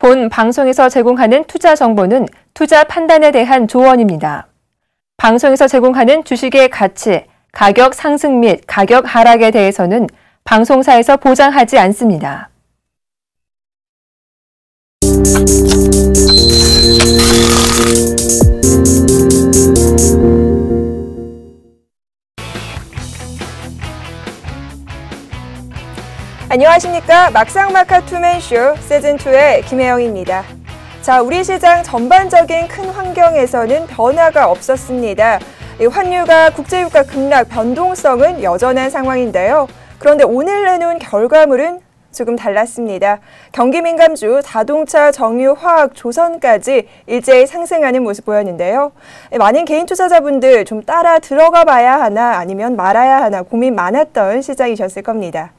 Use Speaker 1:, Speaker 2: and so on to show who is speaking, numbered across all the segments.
Speaker 1: 본 방송에서 제공하는 투자 정보는 투자 판단에 대한 조언입니다. 방송에서 제공하는 주식의 가치, 가격 상승 및 가격 하락에 대해서는 방송사에서 보장하지 않습니다.
Speaker 2: 안녕하십니까. 막상막하 투맨쇼 시즌2의 김혜영입니다. 자, 우리 시장 전반적인 큰 환경에서는 변화가 없었습니다. 환율과 국제유가 급락 변동성은 여전한 상황인데요. 그런데 오늘 내놓은 결과물은 조금 달랐습니다. 경기 민감주, 자동차, 정유, 화학, 조선까지 일제히 상승하는 모습 보였는데요. 많은 개인 투자자분들 좀 따라 들어가 봐야 하나 아니면 말아야 하나 고민 많았던 시장이셨을 겁니다.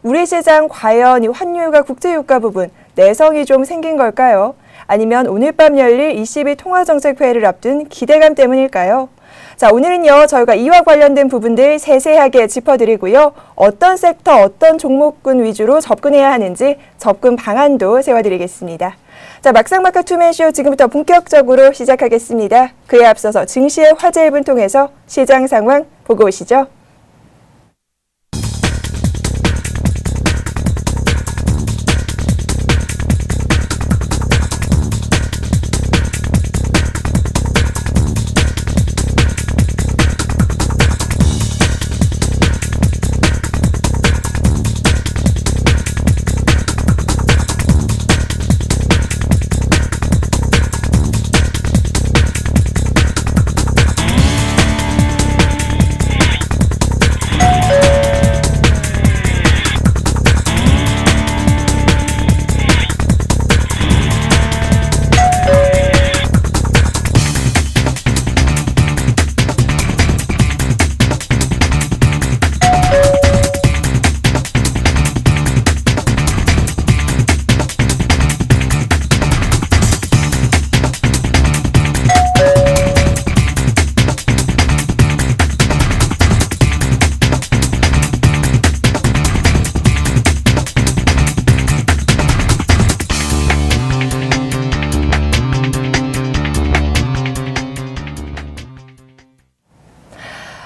Speaker 2: 우리 시장 과연 이 환율과 국제유가 부분 내성이 좀 생긴 걸까요? 아니면 오늘 밤 열릴 ECB 통화정책회의를 앞둔 기대감 때문일까요? 자, 오늘은요, 저희가 이와 관련된 부분들 세세하게 짚어드리고요. 어떤 섹터, 어떤 종목군 위주로 접근해야 하는지 접근 방안도 세워드리겠습니다. 자, 막상막하 투맨쇼 지금부터 본격적으로 시작하겠습니다. 그에 앞서서 증시의 화제 1분 통해서 시장 상황 보고 오시죠.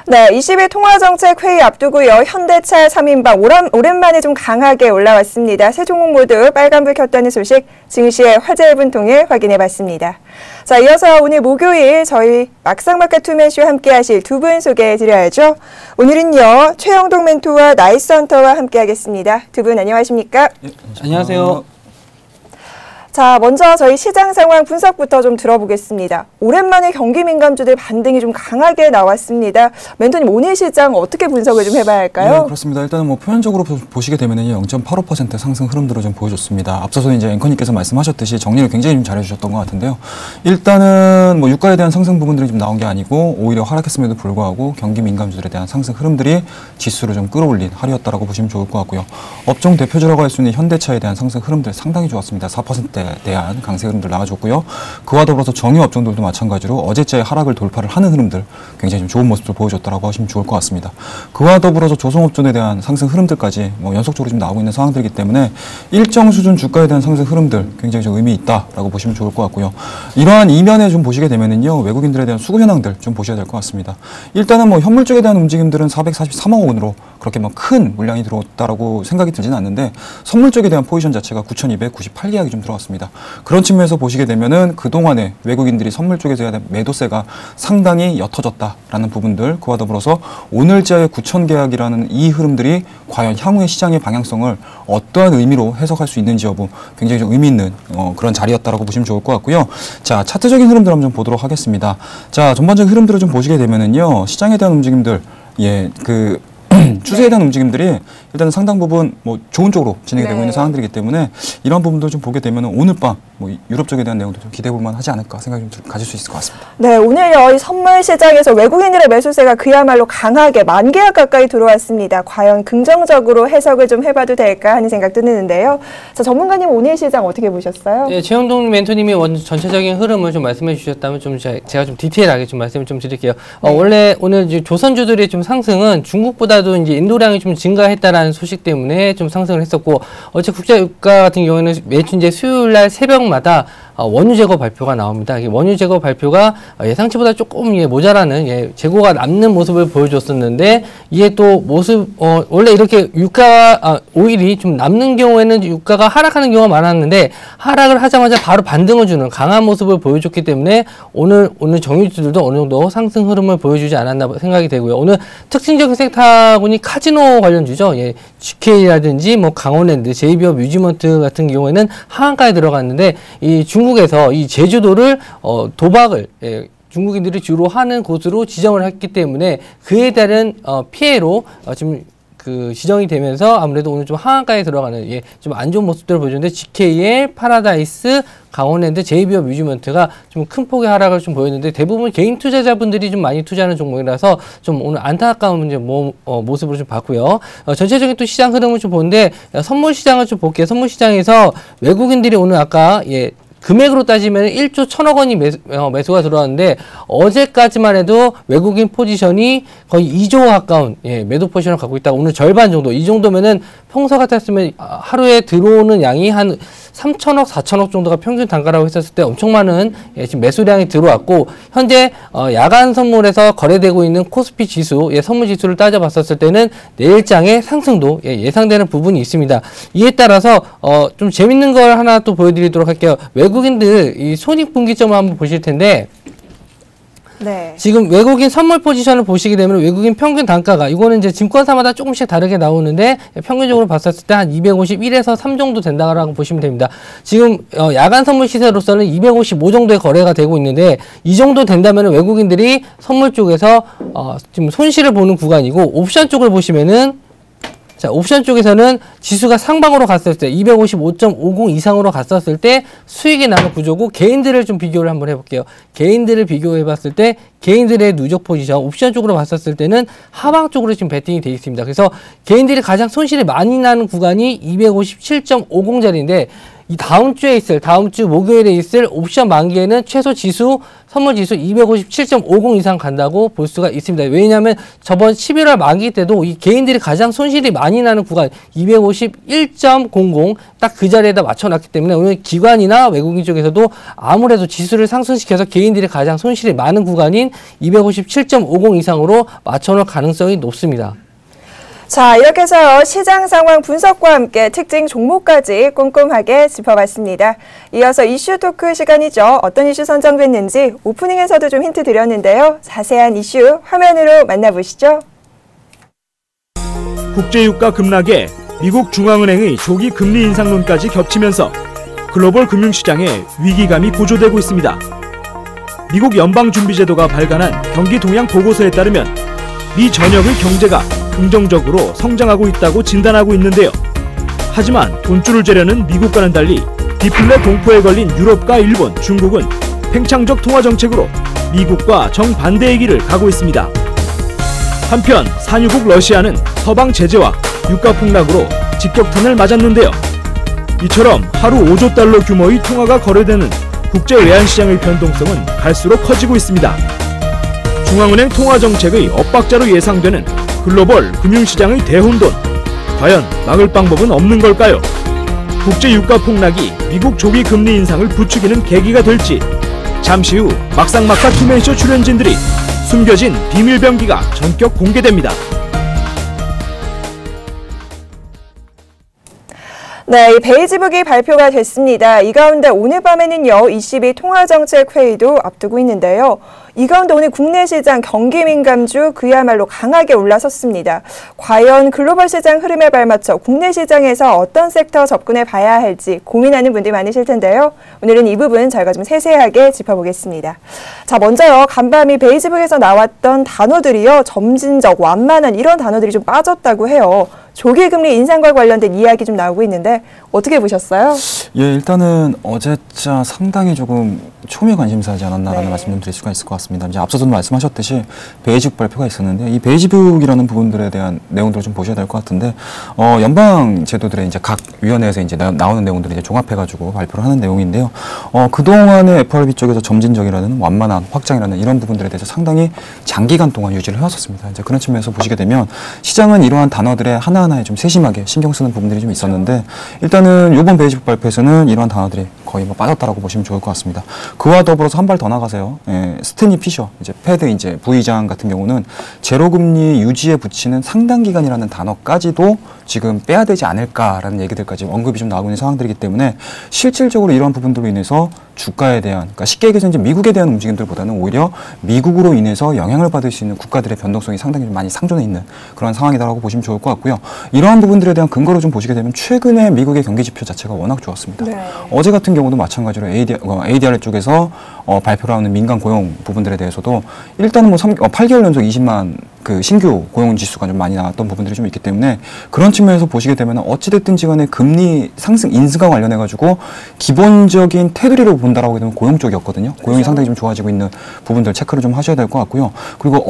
Speaker 2: 네, 20일 통화정책회의 앞두고요. 현대차 3인방 오랜만에 좀 강하게 올라왔습니다. 세 종목 모두 빨간불 켰다는 소식 증시의 화제 1분 통해 확인해봤습니다. 자, 이어서 오늘 목요일 저희 막상막하 투맨쇼 함께 하실 두 분 소개해드려야죠. 오늘은요, 최영동 멘토와 나이스헌터와 함께 하겠습니다. 두 분 안녕하십니까?
Speaker 3: 네, 안녕하세요.
Speaker 2: 자, 먼저 저희 시장 상황 분석부터 좀 들어보겠습니다. 오랜만에 경기 민감주들 반등이 좀 강하게 나왔습니다. 멘토님, 오늘 시장 어떻게 분석을 좀 해봐야 할까요?
Speaker 3: 네, 그렇습니다. 일단은 뭐 표면적으로 보시게 되면은요, 0.85% 상승 흐름들을 좀 보여줬습니다. 앞서서 이제 앵커님께서 말씀하셨듯이 정리를 굉장히 좀 잘해주셨던 것 같은데요. 일단은 뭐 유가에 대한 상승 부분들이 좀 나온 게 아니고 오히려 하락했음에도 불구하고 경기 민감주들에 대한 상승 흐름들이 지수를 좀 끌어올린 하루였다라고 보시면 좋을 것 같고요. 업종 대표주라고 할 수 있는 현대차에 대한 상승 흐름들 상당히 좋았습니다. 4%대 대한 강세 흐름들 나와줬고요. 그와 더불어서 정유 업종들도 마찬가지로 어제자의 하락을 돌파를 하는 흐름들 굉장히 좀 좋은 모습을 보여줬다라고 하시면 좋을 것 같습니다. 그와 더불어서 조선업종에 대한 상승 흐름들까지 뭐 연속적으로 좀 나오고 있는 상황들이기 때문에 일정 수준 주가에 대한 상승 흐름들 굉장히 좀 의미 있다라고 보시면 좋을 것 같고요. 이러한 이면에 좀 보시게 되면은요, 외국인들에 대한 수급 현황들 좀 보셔야 될 것 같습니다. 일단은 뭐 현물 쪽에 대한 움직임들은 443억 원으로 그렇게 뭐 큰 물량이 들어왔다라고 생각이 들지는 않는데 선물 쪽에 대한 포지션 자체가 9,298계약이 좀 들어왔습니다. 그런 측면에서 보시게 되면은 그동안에 외국인들이 선물 쪽에서 해야 될 매도세가 상당히 옅어졌다라는 부분들, 그와 더불어서 오늘자의 9,000계약이라는 이 흐름들이 과연 향후의 시장의 방향성을 어떠한 의미로 해석할 수 있는지 여부 굉장히 좀 의미 있는 그런 자리였다라고 보시면 좋을 것 같고요. 자, 차트적인 흐름들 한번 좀 보도록 하겠습니다. 자, 전반적인 흐름들을 좀 보시게 되면은요, 시장에 대한 움직임들, 추세에 대한 움직임들이 일단 상당 부분 뭐 좋은 쪽으로 진행이 되고 있는 상황들이기 때문에 이런 부분도 좀 보게 되면 오늘 밤 뭐 유럽 쪽에 대한 내용도 좀 기대해 볼 만하지 않을까 생각이 좀 가질 수 있을 것 같습니다.
Speaker 2: 네, 오늘요, 이 선물 시장에서 외국인들의 매수세가 그야말로 강하게 10,000계약 가까이 들어왔습니다. 과연 긍정적으로 해석을 좀 해봐도 될까 하는 생각도 드는데요. 자, 전문가님 오늘 시장 어떻게 보셨어요?
Speaker 4: 네, 최영동 멘토님이 전체적인 흐름을 좀 말씀해 주셨다면 좀 제가 좀 디테일하게 좀 말씀을 좀 드릴게요. 원래 오늘 이제 조선주들의 좀 상승은 중국보다도 이제 인도량이 좀 증가했다라는 있다는 소식 때문에 좀 상승을 했었고, 어제 국제유가 같은 경우에는 매주 이제 수요일 날 새벽마다 원유 재고 발표가 나옵니다. 이 원유 재고 발표가 예상치보다 조금 모자라는 재고가 남는 모습을 보여줬었는데, 이게 또 모습 원래 이렇게 유가 오일이 좀 남는 경우에는 유가가 하락하는 경우가 많았는데, 하락을 하자마자 바로 반등을 주는 강한 모습을 보여줬기 때문에 오늘 정유주들도 어느 정도 상승 흐름을 보여주지 않았나 생각이 되고요. 오늘 특징적인 섹터군이 카지노 관련주죠. GK라든지 뭐 강원랜드, 제이비어 뮤지먼트 같은 경우에는 하한가에 들어갔는데, 이 중국에서 이 제주도를 도박을 중국인들이 주로 하는 곳으로 지정을 했기 때문에 그에 따른 피해로 지금 지정이 되면서 아무래도 오늘 좀 하한가에 들어가는 좀 안 좋은 모습들을 보여주는데, GKL, 파라다이스, 강원랜드, 제이비어 뮤지먼트가 좀 큰 폭의 하락을 좀 보였는데, 대부분 개인 투자자분들이 좀 많이 투자하는 종목이라서 좀 오늘 안타까운 모습으로 좀 봤고요. 전체적인 또 시장 흐름을 좀 보는데, 선물 시장을 좀 볼게요. 선물 시장에서 외국인들이 오늘 아까 금액으로 따지면 1조 1,000억 원이 매수가 들어왔는데, 어제까지만 해도 외국인 포지션이 거의 2조 가까운 매도 포지션을 갖고 있다. 오늘 절반 정도, 이 정도면은 평소 같았으면 하루에 들어오는 양이 한 3,000억, 4,000억 정도가 평균 단가라고 했었을 때 엄청 많은 지금 매수량이 들어왔고, 현재 야간 선물에서 거래되고 있는 코스피 지수, 선물 지수를 따져봤었을 때는 내일장의 상승도 예상되는 부분이 있습니다. 이에 따라서 좀 재밌는 걸 하나 또 보여드리도록 할게요. 외국인들 이 손익분기점을 한번 보실 텐데,
Speaker 2: 네.
Speaker 4: 지금 외국인 선물 포지션을 보시게 되면 외국인 평균 단가가, 이거는 이제 증권사마다 조금씩 다르게 나오는데 평균적으로 봤었을 때 한 251에서 3 정도 된다라고 보시면 됩니다. 지금 야간 선물 시세로서는 255 정도의 거래가 되고 있는데, 이 정도 된다면 외국인들이 선물 쪽에서 지금 손실을 보는 구간이고, 옵션 쪽을 보시면은, 자, 옵션 쪽에서는 지수가 상방으로 갔을 때 255.50 이상으로 갔었을 때 수익이 나는 구조고, 개인들을 좀 비교를 한번 해볼게요. 개인들을 비교해 봤을 때 개인들의 누적 포지션 옵션 쪽으로 봤었을 때는 하방 쪽으로 지금 베팅이 되어 있습니다. 그래서 개인들이 가장 손실이 많이 나는 구간이 257.50짜리인데, 이 다음 주 목요일에 있을 옵션 만기에는 최소 지수, 선물 지수 257.50 이상 간다고 볼 수가 있습니다. 왜냐하면 저번 11월 만기 때도 이 개인들이 가장 손실이 많이 나는 구간 251.00 딱 그 자리에다 맞춰놨기 때문에 오늘 기관이나 외국인 쪽에서도 아무래도 지수를 상승시켜서 개인들이 가장 손실이 많은 구간인 257.50 이상으로 맞춰놓을 가능성이 높습니다.
Speaker 2: 자, 이렇게 해서 시장 상황 분석과 함께 특징 종목까지 꼼꼼하게 짚어봤습니다. 이어서 이슈 토크 시간이죠. 어떤 이슈 선정됐는지 오프닝에서도 좀 힌트 드렸는데요. 자세한 이슈 화면으로 만나보시죠.
Speaker 5: 국제유가 급락에 미국 중앙은행의 조기 금리 인상론까지 겹치면서 글로벌 금융시장에 위기감이 고조되고 있습니다. 미국 연방준비제도가 발간한 경기 동향 보고서에 따르면 미 전역의 경제가 긍정적으로 성장하고 있다고 진단하고 있는데요. 하지만 돈줄을 재려는 미국과는 달리 디플레 공포에 걸린 유럽과 일본, 중국은 팽창적 통화정책으로 미국과 정반대의 길을 가고 있습니다. 한편 산유국 러시아는 서방 제재와 유가 폭락으로 직격탄을 맞았는데요. 이처럼 하루 5조 달러 규모의 통화가 거래되는 국제 외환시장의 변동성은 갈수록 커지고 있습니다. 중앙은행 통화정책의 엇박자로 예상되는 글로벌 금융시장의 대혼돈, 과연 막을 방법은 없는 걸까요? 국제유가 폭락이 미국 조기 금리 인상을 부추기는 계기가 될지, 잠시 후 막상막하 투맨쇼 출연진들이 숨겨진 비밀 병기가 전격 공개됩니다.
Speaker 2: 네, 이 베이지북이 발표가 됐습니다. 이 가운데 오늘 밤에는요, 22 통화정책회의도 앞두고 있는데요. 이 가운데 오늘 국내 시장 경기 민감주 그야말로 강하게 올라섰습니다. 과연 글로벌 시장 흐름에 발맞춰 국내 시장에서 어떤 섹터 접근해 봐야 할지 고민하는 분들이 많으실 텐데요. 오늘은 이 부분 저희가 좀 세세하게 짚어보겠습니다. 자, 먼저요, 간밤이 베이지북에서 나왔던 단어들이요, 점진적, 완만한 이런 단어들이 좀 빠졌다고 해요. 조기금리 인상과 관련된 이야기 좀 나오고 있는데 어떻게 보셨어요?
Speaker 3: 예, 일단은 어제자 상당히 조금 초미의 관심사지 않았나라는
Speaker 2: 네.
Speaker 3: 말씀 좀 드릴 수가 있을 것 같습니다. 이제 앞서도 말씀하셨듯이 베이지북 발표가 있었는데, 이 베이지북이라는 부분들에 대한 내용들을 좀 보셔야 될 것 같은데, 연방 제도들의 이제 각 위원회에서 이제 나오는 내용들을 이제 종합해가지고 발표를 하는 내용인데요. 그동안의 FRB 쪽에서 점진적이라는 완만한 확장이라는 이런 부분들에 대해서 상당히 장기간 동안 유지를 해왔었습니다. 이제 그런 측면에서 보시게 되면 시장은 이러한 단어들의 하나 하나하나에 좀 세심하게 신경 쓰는 부분들이 좀 있었는데 일단은 이번 베이지북 발표에서는 이러한 단어들이 거의 뭐 빠졌다라고 보시면 좋을 것 같습니다. 그와 더불어서 한 발 더 나가세요. 스탠리 피셔, 이제 패드 이제 부의장 같은 경우는 제로금리 유지에 붙이는 상당 기간이라는 단어까지도 지금 빼야 되지 않을까라는 얘기들까지 언급이 좀 나오고 있는 상황들이기 때문에 실질적으로 이러한 부분들로 인해서 주가에 대한, 그러니까 쉽게 얘기해서 이제 미국에 대한 움직임들보다는 오히려 미국으로 인해서 영향을 받을 수 있는 국가들의 변동성이 상당히 좀 많이 상존해 있는 그런 상황이다라고 보시면 좋을 것 같고요. 이러한 부분들에 대한 근거를 좀 보시게 되면 최근에 미국의 경기 지표 자체가 워낙 좋았습니다. 네. 어제 같은 경우도 마찬가지로 ADR 쪽에서 발표를 하는 민간 고용 부분들에 대해서도 일단은 뭐 8개월 연속 20만 그 신규 고용 지수가 좀 많이 나왔던 부분들이 좀 있기 때문에 그런 측면에서 보시게 되면 어찌됐든지 간에 금리 상승 인수가 관련해 가지고 기본적인 테두리로 본다라고 되면 고용 쪽이었거든요. 고용이 그렇죠. 상당히 좀 좋아지고 있는 부분들 체크를 좀 하셔야 될 것 같고요. 그리고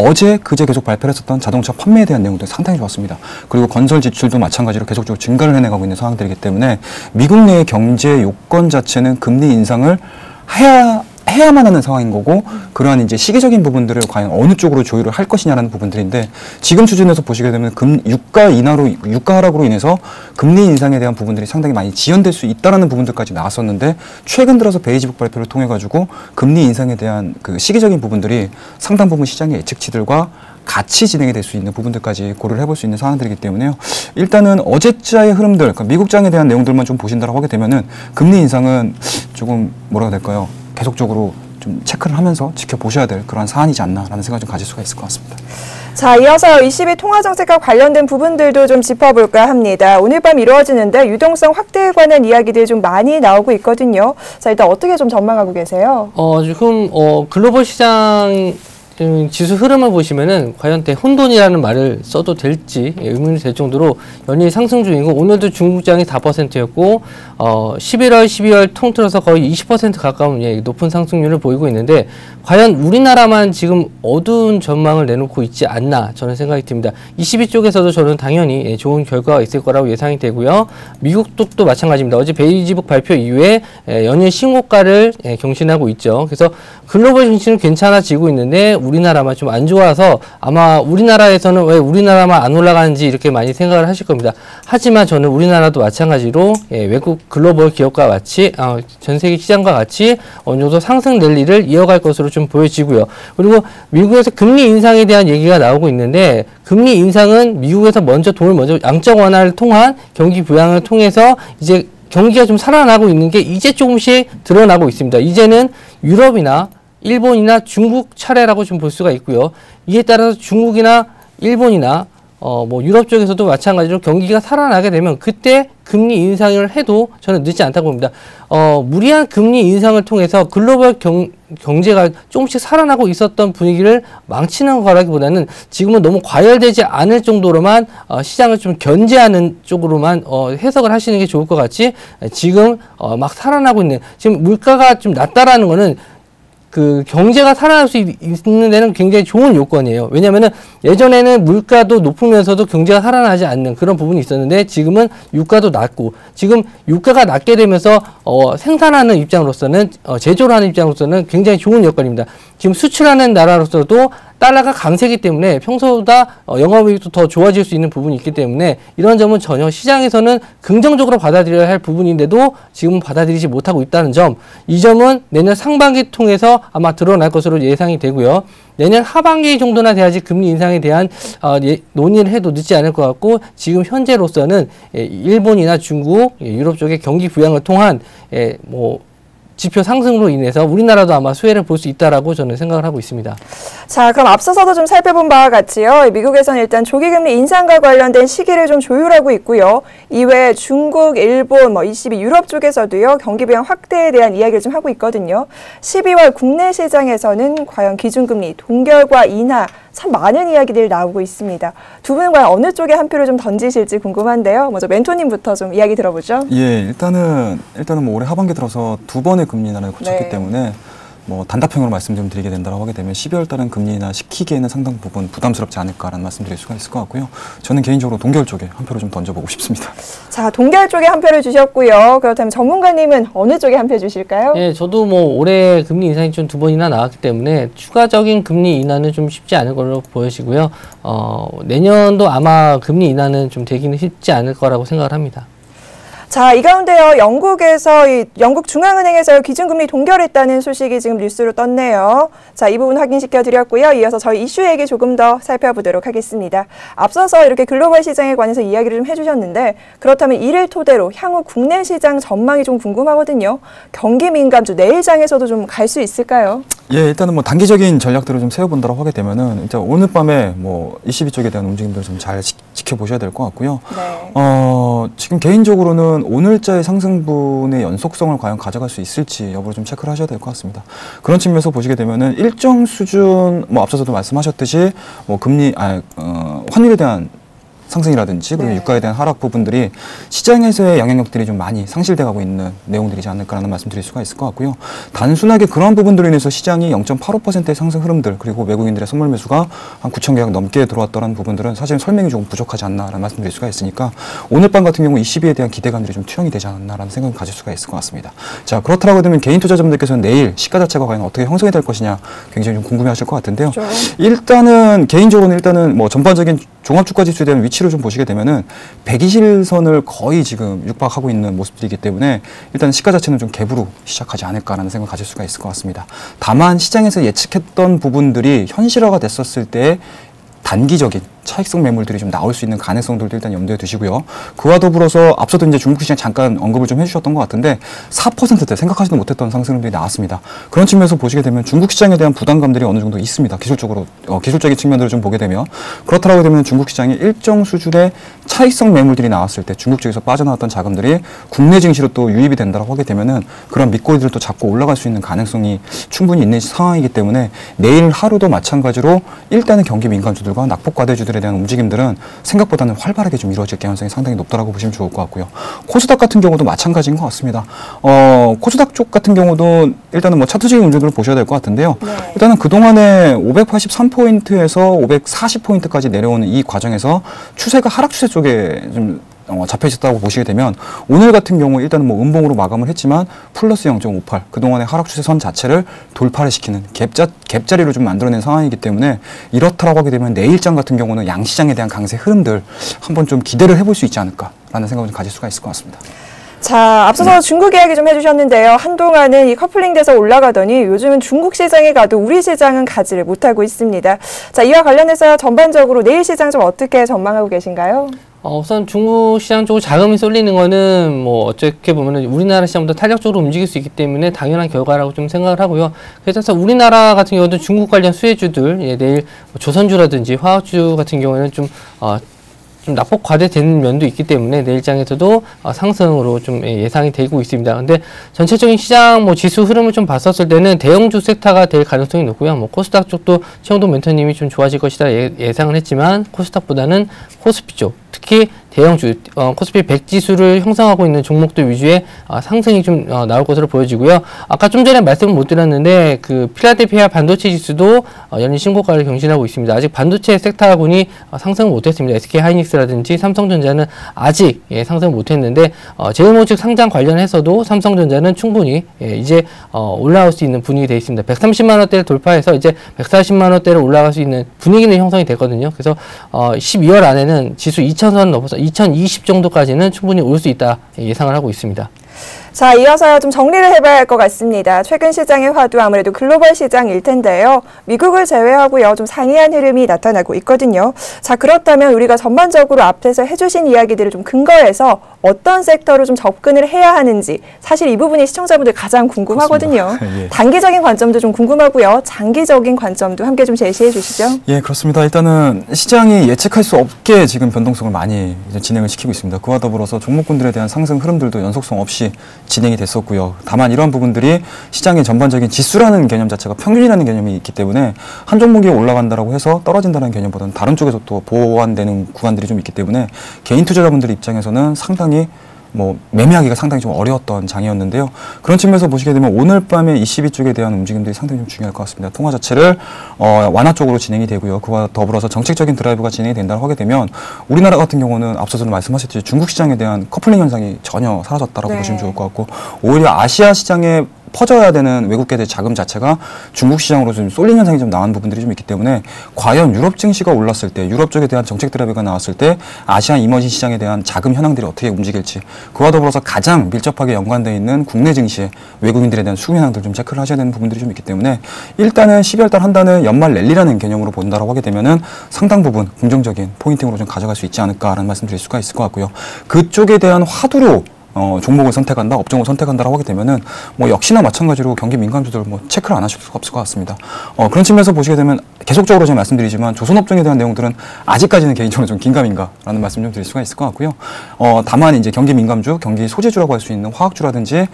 Speaker 3: 그제 계속 발표를 했었던 자동차 판매에 대한 내용도 상당히 좋았습니다. 그리고 건설 지출도 마찬가지로 계속적으로 증가를 해나가고 있는 상황들이기 때문에 미국 내의 경제 요건 자체는 금리 인상을 해야만 하는 상황인 거고 그러한 이제 시기적인 부분들을 과연 어느 쪽으로 조율을 할 것이냐라는 부분들인데 지금 수준에서 보시게 되면 유가 하락으로 인해서 금리 인상에 대한 부분들이 상당히 많이 지연될 수 있다라는 부분들까지 나왔었는데 최근 들어서 베이지북 발표를 통해 가지고 금리 인상에 대한 그 시기적인 부분들이 상당 부분 시장의 예측치들과 같이 진행이 될 수 있는 부분들까지 고려를 해볼 수 있는 상황들이기 때문에요. 일단은 어제자의 흐름들, 그러니까 미국장에 대한 내용들만 좀 보신다고 하게 되면은 금리 인상은 조금 뭐라고 해야 될까요? 계속적으로 좀 체크를 하면서 지켜보셔야 될 그런 사안이지 않나라는 생각을 좀 가질 수가 있을 것 같습니다.
Speaker 2: 자, 이어서 ECB 통화정책과 관련된 부분들도 좀 짚어볼까 합니다. 오늘 밤 이루어지는데 유동성 확대에 관한 이야기들이 좀 많이 나오고 있거든요. 자, 일단 어떻게 좀 전망하고 계세요?
Speaker 4: 지금 글로벌 시장 지수 흐름을 보시면은 과연 대혼돈이라는 말을 써도 될지 의문이 될 정도로 연일 상승 중이고 오늘도 중국장이 4%였고 11월, 12월 통틀어서 거의 20% 가까운 높은 상승률을 보이고 있는데 과연 우리나라만 지금 어두운 전망을 내놓고 있지 않나 저는 생각이 듭니다. ECB 쪽에서도 저는 당연히 좋은 결과가 있을 거라고 예상이 되고요. 미국 쪽도 마찬가지입니다. 어제 베이지북 발표 이후에 연일 신고가를 경신하고 있죠. 그래서 글로벌 증시는 괜찮아지고 있는데 우리나라만 좀 안 좋아서 아마 우리나라에서는 왜 우리나라만 안 올라가는지 이렇게 많이 생각을 하실 겁니다. 하지만 저는 우리나라도 마찬가지로 외국 글로벌 기업과 같이 전 세계 시장과 같이 어느 정도 상승 랠리를 이어갈 것으로 좀 보여지고요. 그리고 미국에서 금리 인상에 대한 얘기가 나오고 있는데 금리 인상은 미국에서 돈을 먼저 양적 완화를 통한 경기 부양을 통해서 이제 경기가 좀 살아나고 있는 게 이제 조금씩 드러나고 있습니다. 이제는 유럽이나 일본이나 중국 차례라고 좀 볼 수가 있고요. 이에 따라서 중국이나 일본이나 유럽 쪽에서도 마찬가지로 경기가 살아나게 되면 그때 금리 인상을 해도 저는 늦지 않다고 봅니다. 무리한 금리 인상을 통해서 글로벌 경제가 조금씩 살아나고 있었던 분위기를 망치는 거라기보다는 지금은 너무 과열되지 않을 정도로만 시장을 좀 견제하는 쪽으로만 해석을 하시는 게 좋을 것 같지 지금 막 살아나고 있는 지금 물가가 좀 낮다라는 거는 그 경제가 살아날 수 있는 데는 굉장히 좋은 요건이에요. 왜냐면은 예전에는 물가도 높으면서도 경제가 살아나지 않는 그런 부분이 있었는데 지금은 유가도 낮고 지금 유가가 낮게 되면서 생산하는 입장으로서는 제조를 하는 입장으로서는 굉장히 좋은 여건입니다. 지금 수출하는 나라로서도 달러가 강세기 때문에 평소보다 영업이익도 더 좋아질 수 있는 부분이 있기 때문에 이런 점은 전혀 시장에서는 긍정적으로 받아들여야 할 부분인데도 지금 받아들이지 못하고 있다는 점, 이 점은 내년 상반기 통해서 아마 드러날 것으로 예상이 되고요. 내년 하반기 정도나 돼야지 금리 인상에 대한 논의를 해도 늦지 않을 것 같고 지금 현재로서는 일본이나 중국, 유럽 쪽의 경기 부양을 통한 지표 상승으로 인해서 우리나라도 아마 수혜를 볼 수 있다라고 저는 생각을 하고 있습니다.
Speaker 2: 자, 그럼 앞서서도 좀 살펴본 바와 같이요. 미국에서는 일단 조기금리 인상과 관련된 시기를 좀 조율하고 있고요. 이외에 중국, 일본, ECB, 유럽 쪽에서도요. 경기 부양 확대에 대한 이야기를 좀 하고 있거든요. 12월 국내 시장에서는 과연 기준금리 동결과 인하 참 많은 이야기들이 나오고 있습니다. 두 분은 과연 어느 쪽에 한 표를 좀 던지실지 궁금한데요. 먼저 멘토님부터 좀 이야기 들어보죠.
Speaker 3: 예, 일단은 뭐 올해 하반기 들어서 두 번의 금리 인하를 거쳤기 때문에 뭐 단답형으로 말씀 좀 드리게 된다고 하게 되면 12월 달은 금리 인하 시키기에는 상당 부분 부담스럽지 않을까라는 말씀 드릴 수가 있을 것 같고요. 저는 개인적으로 동결 쪽에 한 표를 좀 던져보고 싶습니다.
Speaker 2: 자, 동결 쪽에 한 표를 주셨고요. 그렇다면 전문가님은 어느 쪽에 한 표 주실까요?
Speaker 4: 예, 저도 뭐 올해 금리 인상이 좀 2번이나 나왔기 때문에 추가적인 금리 인하는 좀 쉽지 않을 걸로 보여지고요. 내년도 아마 금리 인하는 좀 되기는 쉽지 않을 거라고 생각을 합니다.
Speaker 2: 자, 이 가운데요, 영국 중앙은행에서 기준금리 동결했다는 소식이 지금 뉴스로 떴네요. 자, 이 부분 확인시켜 드렸고요. 이어서 저희 이슈 얘기 조금 더 살펴보도록 하겠습니다. 앞서서 이렇게 글로벌 시장에 관해서 이야기를 좀 해주셨는데, 그렇다면 이를 토대로 향후 국내 시장 전망이 좀 궁금하거든요. 경기 민감주 내일장에서도 좀 갈 수 있을까요?
Speaker 3: 예, 일단은 뭐 단기적인 전략들을 좀 세워본다고 하게 되면은 일단 오늘 밤에 뭐 ECB 쪽에 대한 움직임들 좀 잘 지켜보셔야 될 것 같고요.
Speaker 2: 네.
Speaker 3: 지금 개인적으로는 오늘자의 상승분의 연속성을 과연 가져갈 수 있을지 여부를 좀 체크를 하셔야 될 것 같습니다. 그런 측면에서 보시게 되면은 일정 수준, 뭐 앞서서도 말씀하셨듯이 뭐 환율에 대한 상승이라든지 그리고 유가에 대한 하락 부분들이 시장에서의 영향력들이 좀 많이 상실돼 가고 있는 내용들이지 않을까라는 말씀 드릴 수가 있을 것 같고요. 단순하게 그런 부분들로 인해서 시장이 0.85%의 상승 흐름들 그리고 외국인들의 선물 매수가 한 9천 계약 넘게 들어왔다는 부분들은 사실 설명이 조금 부족하지 않나라는 말씀 드릴 수가 있으니까 오늘 밤 같은 경우 ECB에 대한 기대감들이 좀 투영이 되지 않았나라는 생각을 가질 수가 있을 것 같습니다. 자, 그렇다고 하면 개인 투자자분들께서는 내일 시가 자체가 과연 어떻게 형성이 될 것이냐 굉장히 좀 궁금해하실 것 같은데요.
Speaker 2: 그렇죠.
Speaker 3: 개인적으로는 뭐 전반적인 종합주가지수에 대한 위치를 좀 보시게 되면은 120일선을 거의 지금 육박하고 있는 모습들이기 때문에 일단 시가 자체는 좀 갭으로 시작하지 않을까라는 생각을 가질 수가 있을 것 같습니다. 다만 시장에서 예측했던 부분들이 현실화가 됐었을 때 단기적인 차익성 매물들이 좀 나올 수 있는 가능성들도 일단 염두에 두시고요. 그와 더불어서 앞서도 이제 중국 시장 잠깐 언급을 좀 해주셨던 것 같은데 4%대 생각하지도 못했던 상승률이 나왔습니다. 그런 측면에서 보시게 되면 중국 시장에 대한 부담감들이 어느 정도 있습니다. 기술적인 측면들을 좀 보게 되면 그렇다고 되면 중국 시장에 일정 수준의 차익성 매물들이 나왔을 때 중국 쪽에서 빠져나왔던 자금들이 국내 증시로 또 유입이 된다고 하게 되면은 그런 밑거리들을 또 잡고 올라갈 수 있는 가능성이 충분히 있는 상황이기 때문에 내일 하루도 마찬가지로 일단은 경기 민감주들과 낙폭 과대주들 에 대한 움직임들은 생각보다는 활발하게 좀 이루어질 가능성이 상당히 높다라고 보시면 좋을 것 같고요. 코스닥 같은 경우도 마찬가지인 것 같습니다. 코스닥 쪽 같은 경우도 일단은 뭐 차트적인 움직임을 보셔야 될 것 같은데요.
Speaker 2: 네.
Speaker 3: 일단은 그동안에 583포인트에서 540포인트까지 내려오는 이 과정에서 추세가 하락 추세 쪽에 좀 잡혀 있었다고 보시게 되면 오늘 같은 경우 일단은 뭐 음봉으로 마감을 했지만 플러스 0.58 그동안의 하락 추세선 자체를 돌파를 시키는 갭자리로 좀 만들어낸 상황이기 때문에 이렇다라고 하게 되면 내일장 같은 경우는 양시장에 대한 강세 흐름들 한번 좀 기대를 해볼 수 있지 않을까라는 생각을 좀 가질 수가 있을 것 같습니다.
Speaker 2: 자, 앞서서 중국 이야기 좀 해주셨는데요. 한동안은 이 커플링돼서 올라가더니 요즘은 중국 시장에 가도 우리 시장은 가지를 못하고 있습니다. 자, 이와 관련해서 전반적으로 내일 시장 좀 어떻게 전망하고 계신가요?
Speaker 4: 우선 중국 시장 쪽으로 자금이 쏠리는 거는 뭐 어떻게 보면은 우리나라 시장보다 탄력적으로 움직일 수 있기 때문에 당연한 결과라고 좀 생각을 하고요. 그래서 우리나라 같은 경우도 중국 관련 수혜주들, 내일 조선주라든지 화학주 같은 경우에는 좀 낙폭 과대되는 면도 있기 때문에 내일장에서도 상승으로 좀 예상이 되고 있습니다. 근데 전체적인 시장 뭐 지수 흐름을 좀 봤었을 때는 대형주 섹터가 될 가능성이 높고요. 뭐 코스닥 쪽도 최영도 멘토님이 좀 좋아질 것이다 예상을 했지만 코스닥보다는 코스피 쪽, 특히 대형주, 코스피 100 지수를 형성하고 있는 종목들 위주의 상승이 좀 나올 것으로 보여지고요. 아까 좀 전에 말씀을 못 드렸는데 그 필라델피아 반도체 지수도 연일 신고가를 경신하고 있습니다. 아직 반도체 섹터군이 상승을 못했습니다. SK하이닉스라든지 삼성전자는 아직 상승을 못했는데 제일모직 상장 관련해서도 삼성전자는 충분히 이제 올라올 수 있는 분위기 되어 있습니다. 130만 원대를 돌파해서 이제 140만 원대로 올라갈 수 있는 분위기는 형성이 됐거든요. 그래서 12월 안에는 지수 2000선 넘어서 2020 정도까지는 충분히 올 수 있다 예상을 하고 있습니다.
Speaker 2: 자, 이어서 좀 정리를 해봐야 할 것 같습니다. 최근 시장의 화두 아무래도 글로벌 시장일 텐데요. 미국을 제외하고요. 좀 상이한 흐름이 나타나고 있거든요. 자, 그렇다면 우리가 전반적으로 앞에서 해주신 이야기들을 좀 근거해서 어떤 섹터로 좀 접근을 해야 하는지 사실 이 부분이 시청자분들 가장 궁금하거든요. 예. 단기적인 관점도 좀 궁금하고요. 장기적인 관점도 함께 좀 제시해 주시죠.
Speaker 3: 예, 그렇습니다. 일단은 시장이 예측할 수 없게 지금 변동성을 많이 이제 진행을 시키고 있습니다. 그와 더불어서 종목군들에 대한 상승 흐름들도 연속성 없이 진행이 됐었고요. 다만 이러한 부분들이 시장의 전반적인 지수라는 개념 자체가 평균이라는 개념이 있기 때문에 한 종목이 올라간다라고 해서 떨어진다는 개념보다는 다른 쪽에서 또 보완되는 구간들이 좀 있기 때문에 개인 투자자분들 입장에서는 상당히 뭐 매매하기가 상당히 좀 어려웠던 장이었는데요. 그런 측면에서 보시게 되면 오늘 밤에 ECB 쪽에 대한 움직임들이 상당히 좀 중요할 것 같습니다. 통화 자체를 완화 쪽으로 진행이 되고요. 그와 더불어서 정책적인 드라이브가 진행이 된다고 하게 되면 우리나라 같은 경우는 앞서서는 말씀하셨듯이 중국 시장에 대한 커플링 현상이 전혀 사라졌다라고 보시면 좋을 것 같고 오히려 아시아 시장에 퍼져야 되는 외국계의 자금 자체가 중국 시장으로 좀 쏠린 현상이 좀 나온 부분들이 좀 있기 때문에 과연 유럽 증시가 올랐을 때 유럽 쪽에 대한 정책 드라이브가 나왔을 때 아시아 이머징 시장에 대한 자금 현황들이 어떻게 움직일지 그와 더불어서 가장 밀접하게 연관되어 있는 국내 증시에 외국인들에 대한 수급 현황들 좀 체크를 하셔야 되는 부분들이 좀 있기 때문에 일단은 12월 달 한 달은 연말 랠리라는 개념으로 본다라고 하게 되면은 상당 부분 긍정적인 포인팅으로 좀 가져갈 수 있지 않을까라는 말씀 드릴 수가 있을 것 같고요. 그쪽에 대한 화두로 종목을 선택한다, 업종을 선택한다라고 하게 되면은 뭐 역시나 마찬가지로 경기 민감주들 뭐 체크를 안 하실 수가 없을 것 같습니다. 그런 측면에서 보시게 되면 계속적으로 제가 말씀드리지만 조선업종에 대한 내용들은 아직까지는 개인적으로 좀 긴가민가라는 말씀 좀 드릴 수가 있을 것 같고요. 다만 이제 경기 민감주, 경기 소재주라고 할 수 있는 화학주라든지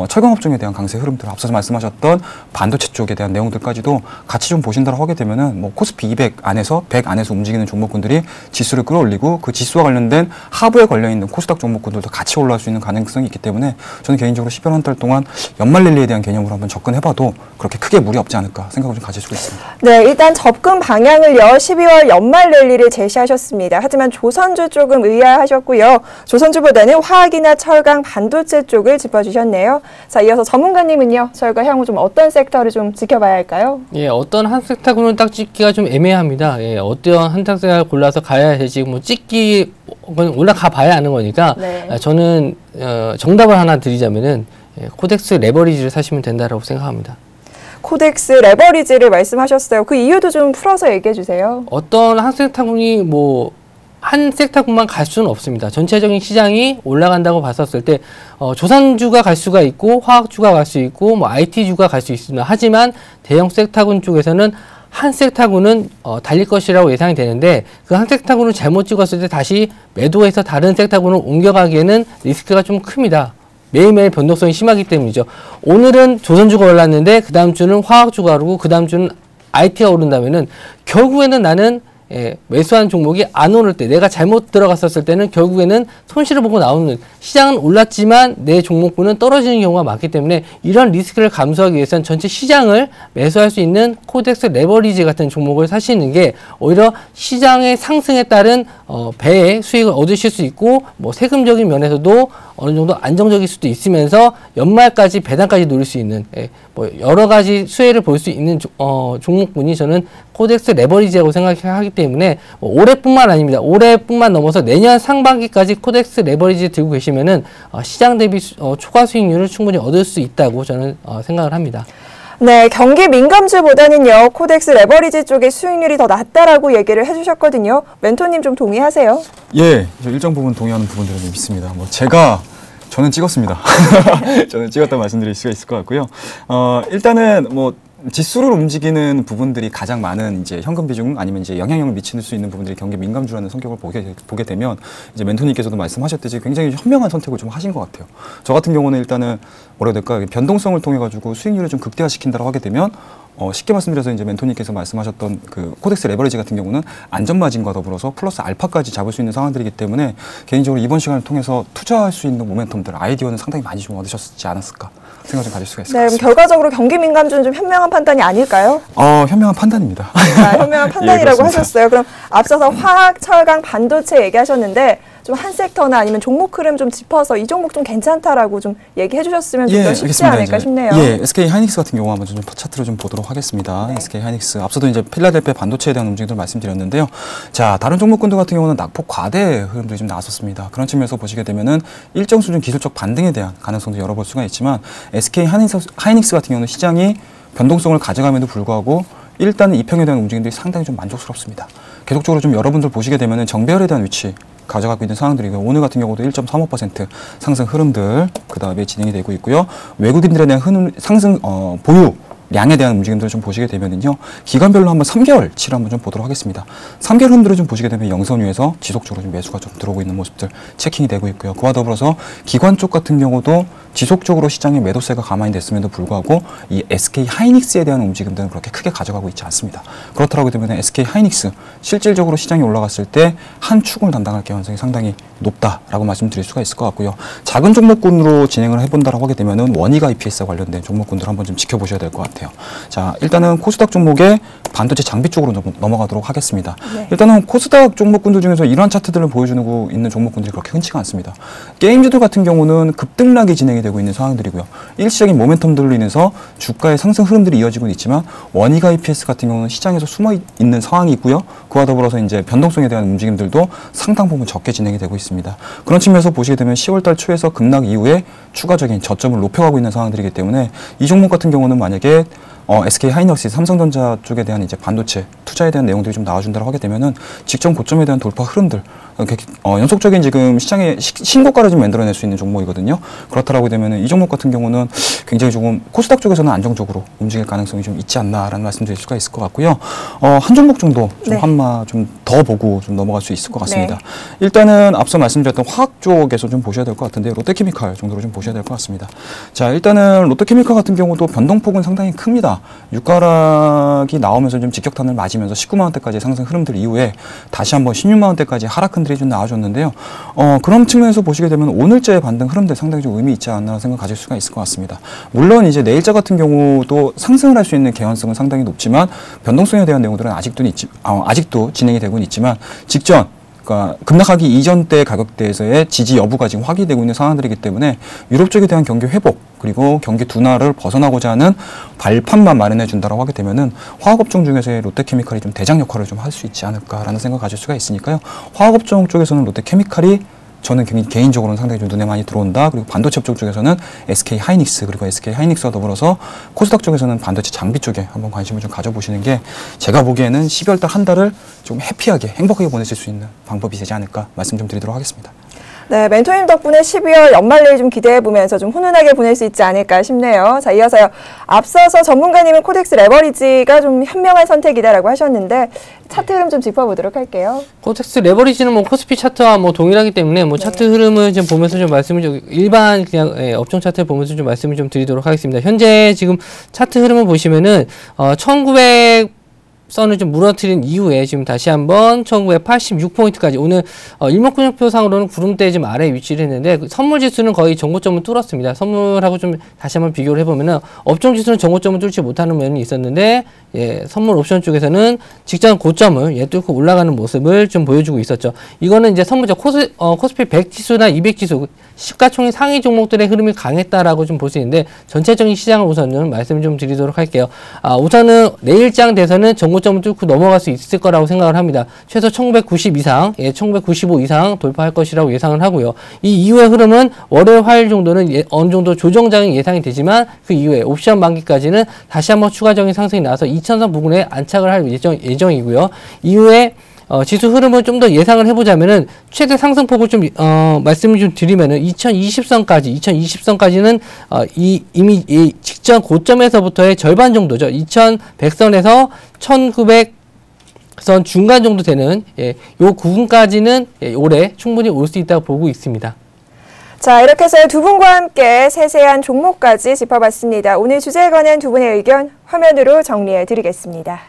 Speaker 3: 철강업종에 대한 강세 흐름들, 앞서서 말씀하셨던 반도체 쪽에 대한 내용들까지도 같이 좀 보신다라고 하게 되면은 뭐 코스피 200 안에서 100 안에서 움직이는 종목군들이 지수를 끌어올리고 그 지수와 관련된 하부에 걸려 있는 코스닥 종목군들도 같이 올라갈 수 있는 가능성이 있기 때문에 저는 개인적으로 12월 한 달 동안 연말 랠리에 대한 개념으로 한번 접근해봐도 그렇게 크게 무리 없지 않을까 생각을 좀 가지고 있습니다.
Speaker 2: 네, 일단 접근 방향을요 12월 연말 랠리를 제시하셨습니다. 하지만 조선주 조금 의아하셨고요. 조선주보다는 화학이나 철강, 반도체 쪽을 짚어주셨네요. 자, 이어서 전문가님은요 저희가 향후 좀 어떤 섹터를 좀 지켜봐야 할까요?
Speaker 4: 예, 어떤 한 섹터군은 딱 찍기가 좀 애매합니다. 예, 어떤 한 섹터를 골라서 가야 될지 뭐 찍기 올라가 봐야 하는 거니까
Speaker 2: 네.
Speaker 4: 저는 정답을 하나 드리자면은 코덱스 레버리지를 사시면 된다라고 생각합니다.
Speaker 2: 코덱스 레버리지를 말씀하셨어요. 그 이유도 좀 풀어서 얘기해 주세요.
Speaker 4: 어떤 한 섹터군이 뭐 한 섹터군만 갈 수는 없습니다. 전체적인 시장이 올라간다고 봤었을 때 조선주가 갈 수가 있고 화학주가 갈 수 있고 뭐 IT주가 갈 수 있습니다. 하지만 대형 섹터군 쪽에서는 한 섹터군은 달릴 것이라고 예상이 되는데 그 한 섹터군을 잘못 찍었을 때 다시 매도해서 다른 섹터군을 옮겨가기에는 리스크가 좀 큽니다. 매일매일 변동성이 심하기 때문이죠. 오늘은 조선주가 올랐는데 그 다음 주는 화학주가 오르고 그 다음 주는 IT가 오른다면은 결국에는 나는 매수한 종목이 안 오를 때 내가 잘못 들어갔었을 때는 결국에는 손실을 보고 나오는 시장은 올랐지만 내 종목군은 떨어지는 경우가 많기 때문에 이런 리스크를 감수하기 위해서는 전체 시장을 매수할 수 있는 코덱스 레버리지 같은 종목을 사시는 게 오히려 시장의 상승에 따른 배의 수익을 얻으실 수 있고 뭐 세금적인 면에서도 어느 정도 안정적일 수도 있으면서 연말까지 배당까지 노릴 수 있는 뭐 여러 가지 수혜를 볼 수 있는 종목군이 저는 코덱스 레버리지라고 생각하기 때문에 올해뿐만 아닙니다. 올해뿐만 넘어서 내년 상반기까지 코덱스 레버리지 들고 계시면은 시장 대비 초과 수익률을 충분히 얻을 수 있다고 저는 생각을 합니다.
Speaker 2: 네, 경기 민감주보다는요 코덱스 레버리지 쪽의 수익률이 더 낮다라고 얘기를 해주셨거든요. 멘토님 좀 동의하세요?
Speaker 3: 예, 저 일정 부분 동의하는 부분들은 좀 있습니다. 뭐 저는 찍었습니다. 저는 찍었다고 말씀드릴 수가 있을 것 같고요. 일단은 뭐 지수를 움직이는 부분들이 가장 많은 이제 현금 비중 아니면 이제 영향력을 미칠 수 있는 부분들이 경기 민감주라는 성격을 보게 되면 이제 멘토님께서도 말씀하셨듯이 굉장히 현명한 선택을 좀 하신 것 같아요. 저 같은 경우는 일단은 뭐라 해야 될까 변동성을 통해 가지고 수익률을 좀 극대화시킨다고 하게 되면 쉽게 말씀드려서 이제 멘토님께서 말씀하셨던 그 코덱스 레버리지 같은 경우는 안전마진과 더불어서 플러스 알파까지 잡을 수 있는 상황들이기 때문에 개인적으로 이번 시간을 통해서 투자할 수 있는 모멘텀들 아이디어는 상당히 많이 좀 얻으셨지 않았을까 생각 좀 가질 수가 있을 것 같습니다.
Speaker 2: 그럼 결과적으로 경기 민감주는 좀 현명한 판단이 아닐까요?
Speaker 3: 현명한 판단입니다.
Speaker 2: 현명한 판단이라고 하셨어요. 그럼 앞서서 화학, 철강, 반도체 얘기하셨는데 좀 한 섹터나 아니면 종목 흐름 좀 짚어서 이 종목 좀 괜찮다라고 좀 얘기해 주셨으면 좀 더 쉽지 않을까 싶네요.
Speaker 3: SK 하이닉스 같은 경우 한번 좀 차트를 좀 보도록 하겠습니다. 네. SK 하이닉스 앞서도 이제 필라델피아 반도체에 대한 움직임들 말씀드렸는데요. 자, 다른 종목군들 같은 경우는 낙폭 과대 흐름들이 좀 나왔었습니다. 그런 측면에서 보시게 되면은 일정 수준 기술적 반등에 대한 가능성도 열어볼 수가 있지만 SK 하이닉스 같은 경우는 시장이 변동성을 가져감에도 불구하고 일단은 이평에 대한 움직임들이 상당히 좀 만족스럽습니다. 계속적으로 좀 여러분들 보시게 되면은 정배열에 대한 위치 가져가고 있는 상황들이고요. 오늘 같은 경우도 1.35% 상승 흐름들 그 다음에 진행이 되고 있고요. 외국인들에 대한 상승 보유 량에 대한 움직임들을 좀 보시게 되면은요, 기간별로 한번 3개월치를 한번 좀 보도록 하겠습니다. 3개월 흐름들을 좀 보시게 되면 영선 위에서 지속적으로 좀 매수가 좀 들어오고 있는 모습들 체킹이 되고 있고요. 그와 더불어서 기관 쪽 같은 경우도 지속적으로 시장에 매도세가 가만히 됐음에도 불구하고 이 SK 하이닉스에 대한 움직임들은 그렇게 크게 가져가고 있지 않습니다. 그렇다고 되면 SK 하이닉스 실질적으로 시장이 올라갔을 때 한 축을 담당할 가능성이 상당히 높다라고 말씀드릴 수가 있을 것 같고요. 작은 종목군으로 진행을 해본다라고 하게 되면은 원익 IPS와 관련된 종목군들 한번 좀 지켜보셔야 될 것 같아요. 자, 일단은 코스닥 종목의 반도체 장비 쪽으로 좀 넘어가도록 하겠습니다. 네. 일단은 코스닥 종목군들 중에서 이러한 차트들을 보여주고 있는 종목군들이 그렇게 흔치가 않습니다. 게임주들 같은 경우는 급등락이 진행이 되고 있는 상황들이고요. 일시적인 모멘텀들로 인해서 주가의 상승 흐름들이 이어지고 있지만 원익 IPS 같은 경우는 시장에서 숨어 있는 상황이 있고요. 그와 더불어서 이제 변동성에 대한 움직임들도 상당 부분 적게 진행이 되고 있습니다. 그런 측면에서 보시게 되면 10월달 초에서 급락 이후에 추가적인 저점을 높여가고 있는 상황들이기 때문에 이 종목 같은 경우는 만약에 SK 하이닉스, 삼성전자 쪽에 대한 이제 반도체 투자에 대한 내용들이 좀 나와준다고 하게 되면은 직전 고점에 대한 돌파 흐름들, 연속적인 지금 시장의 신고가를 좀 만들어낼 수 있는 종목이거든요. 그렇다라고 되면은 이 종목 같은 경우는 굉장히 조금 코스닥 쪽에서는 안정적으로 움직일 가능성이 좀 있지 않나라는 말씀드릴 수가 있을 것 같고요. 한 종목 정도 좀
Speaker 2: 네.
Speaker 3: 한마 좀 더 보고 좀 넘어갈 수 있을 것 같습니다.
Speaker 2: 네.
Speaker 3: 일단은 앞서 말씀드렸던 화학 쪽에서 좀 보셔야 될 것 같은데 롯데케미칼 정도로 좀 보셔야 될 것 같습니다. 자, 일단은 롯데케미칼 같은 경우도 변동폭은 상당히 큽니다. 유가락이 나오면서 좀 직격탄을 맞으면서 19만 원대까지 상승 흐름들 이후에 다시 한번 16만 원대까지 하락 흔들이 좀 나와줬는데요. 그런 측면에서 보시게 되면 오늘자의 반등 흐름들 상당히 좀 의미 있지 않나 생각 가질 수가 있을 것 같습니다. 물론 이제 내일자 같은 경우도 상승을 할 수 있는 개연성은 상당히 높지만 변동성에 대한 내용들은 아직도 진행이 되고 있지만 직전 그러니까 급락하기 이전 때 가격대에서의 지지 여부가 지금 확인되고 있는 상황들이기 때문에 유럽 쪽에 대한 경기 회복 그리고 경기 둔화를 벗어나고자 하는 발판만 마련해 준다라고 하게 되면은 화학업종 중에서의 롯데케미칼이 좀 대장 역할을 좀 할 수 있지 않을까라는 생각을 가질 수가 있으니까요. 화학업종 쪽에서는 롯데케미칼이 저는 개인적으로는 상당히 좀 눈에 많이 들어온다. 그리고 반도체 업종 쪽에서는 SK 하이닉스 그리고 SK 하이닉스와 더불어서 코스닥 쪽에서는 반도체 장비 쪽에 한번 관심을 좀 가져보시는 게 제가 보기에는 12월 달 한 달을 좀 해피하게 행복하게 보내실 수 있는 방법이 되지 않을까 말씀 좀 드리도록 하겠습니다.
Speaker 2: 네, 멘토님 덕분에 12월 연말일 좀 기대해보면서 좀 훈훈하게 보낼 수 있지 않을까 싶네요. 자, 이어서요. 앞서서 전문가님은 코덱스 레버리지가 좀 현명한 선택이다라고 하셨는데 차트 흐름 좀 짚어보도록 할게요.
Speaker 4: 코덱스 레버리지는 뭐 코스피 차트와 뭐 동일하기 때문에 뭐 차트 흐름을 좀 보면서 좀 말씀을 좀 일반 그냥 업종 차트를 보면서 좀 말씀을 좀 드리도록 하겠습니다. 현재 지금 차트 흐름을 보시면은 1900 선을 좀 무너뜨린 이후에 지금 다시 한번 1986포인트까지 오늘 일목균형표상으로는 구름대 좀 아래에 위치를 했는데 선물 지수는 거의 정고점을 뚫었습니다. 선물하고 좀 다시 한번 비교를 해보면은 업종 지수는 정고점을 뚫지 못하는 면이 있었는데 선물 옵션 쪽에서는 직전 고점을 뚫고 올라가는 모습을 좀 보여주고 있었죠. 이거는 이제 선물적 코스피 100 지수나 200 지수 시가총액 상위 종목들의 흐름이 강했다라고 좀 볼 수 있는데 전체적인 시장을 우선은 말씀을 좀 드리도록 할게요. 우선은 내일장 돼서는 정고점을 뚫고 넘어갈 수 있을 거라고 생각을 합니다. 최소 1990 이상, 1995 이상 돌파할 것이라고 예상을 하고요. 이 이후의 흐름은 월요일, 화요일 정도는 어느 정도 조정장이 예상이 되지만 그 이후에 옵션 만기까지는 다시 한번 추가적인 상승이 나와서 2000선 부근에 안착을 할 예정이고요. 이후에 지수 흐름을 좀 더 예상을 해보자면은 최대 상승폭을 좀 말씀을 좀 드리면은 2020선까지는 이미 직전 고점에서부터의 절반 정도죠. 2100선에서 1900선 중간 정도 되는 요 구간까지는 올해 충분히 올 수 있다고 보고 있습니다.
Speaker 2: 자, 이렇게 해서 두 분과 함께 세세한 종목까지 짚어봤습니다. 오늘 주제에 관한 두 분의 의견 화면으로 정리해 드리겠습니다.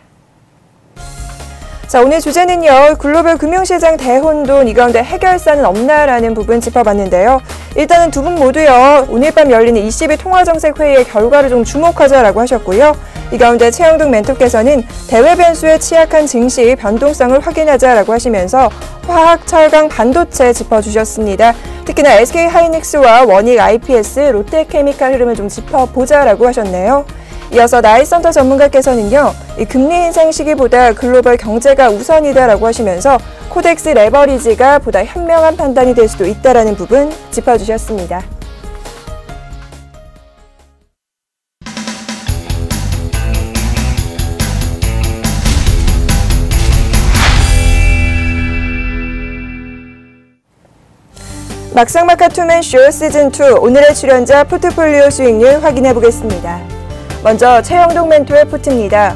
Speaker 2: 자, 오늘 주제는요. 글로벌 금융시장 대혼돈, 이 가운데 해결사는 없나라는 부분 짚어봤는데요. 일단은 두 분 모두요. 오늘 밤 열리는 ECB 통화정책회의의 결과를 좀 주목하자라고 하셨고요. 이 가운데 최영동 멘토께서는 대외 변수에 취약한 증시 변동성을 확인하자라고 하시면서 화학, 철강, 반도체 짚어주셨습니다. 특히나 SK 하이닉스와 원익 IPS, 롯데케미칼 흐름을 좀 짚어보자라고 하셨네요. 이어서 나이선터 전문가께서는요, 이 금리 인상 시기보다 글로벌 경제가 우선이다라고 하시면서 코덱스 레버리지가 보다 현명한 판단이 될 수도 있다라는 부분 짚어주셨습니다. 막상막하 투맨쇼 시즌2 오늘의 출연자 포트폴리오 수익률 확인해 보겠습니다. 먼저 최영동 멘토의 포트입니다.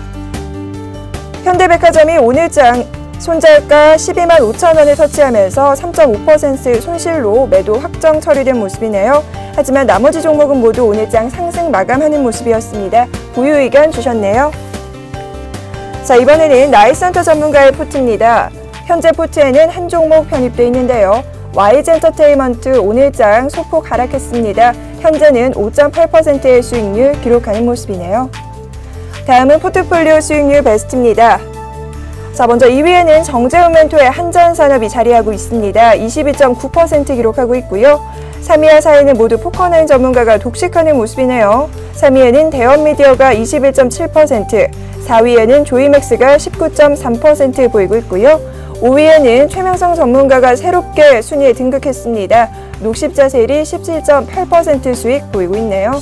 Speaker 2: 현대백화점이 오늘장 손절가 12만 5천 원을 터치하면서 3.5% 손실로 매도 확정 처리된 모습이네요. 하지만 나머지 종목은 모두 오늘장 상승 마감하는 모습이었습니다. 보유 의견 주셨네요. 자, 이번에는 나이센터 전문가의 포트입니다. 현재 포트에는 한 종목 편입되어 있는데요. YG엔터테인먼트 오늘장 소폭 하락했습니다. 현재는 5.8%의 수익률 기록하는 모습이네요. 다음은 포트폴리오 수익률 베스트입니다. 자, 먼저 2위에는 정재훈 멘토의 한전산업이 자리하고 있습니다. 22.9% 기록하고 있고요. 3위와 4위는 모두 포커9 전문가가 독식하는 모습이네요. 3위에는 대원미디어가 21.7%, 4위에는 조이맥스가 19.3% 보이고 있고요. 5위에는 최명성 전문가가 새롭게 순위에 등극했습니다. 녹십자셀이 17.8% 수익 보이고 있네요.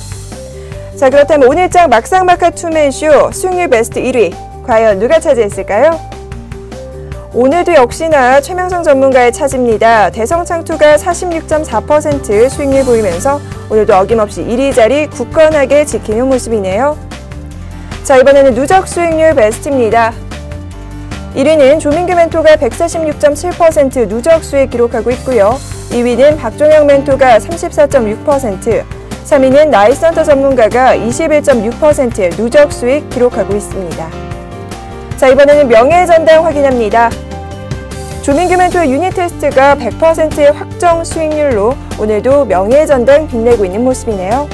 Speaker 2: 자, 그렇다면 오늘장 막상막하 투맨쇼 수익률 베스트 1위 과연 누가 차지했을까요? 오늘도 역시나 최명성 전문가의 차지입니다. 대성창투가 46.4% 수익률 보이면서 오늘도 어김없이 1위 자리 굳건하게 지키는 모습이네요. 자, 이번에는 누적 수익률 베스트입니다. 1위는 조민규 멘토가 146.7% 누적 수익 기록하고 있고요. 2위는 박종영 멘토가 34.6%, 3위는 나이센터 전문가가 21.6% 누적 수익 기록하고 있습니다. 자, 이번에는 명예의 전당 확인합니다. 조민규 멘토의 유니테스트가 100%의 확정 수익률로 오늘도 명예의 전당 빛내고 있는 모습이네요.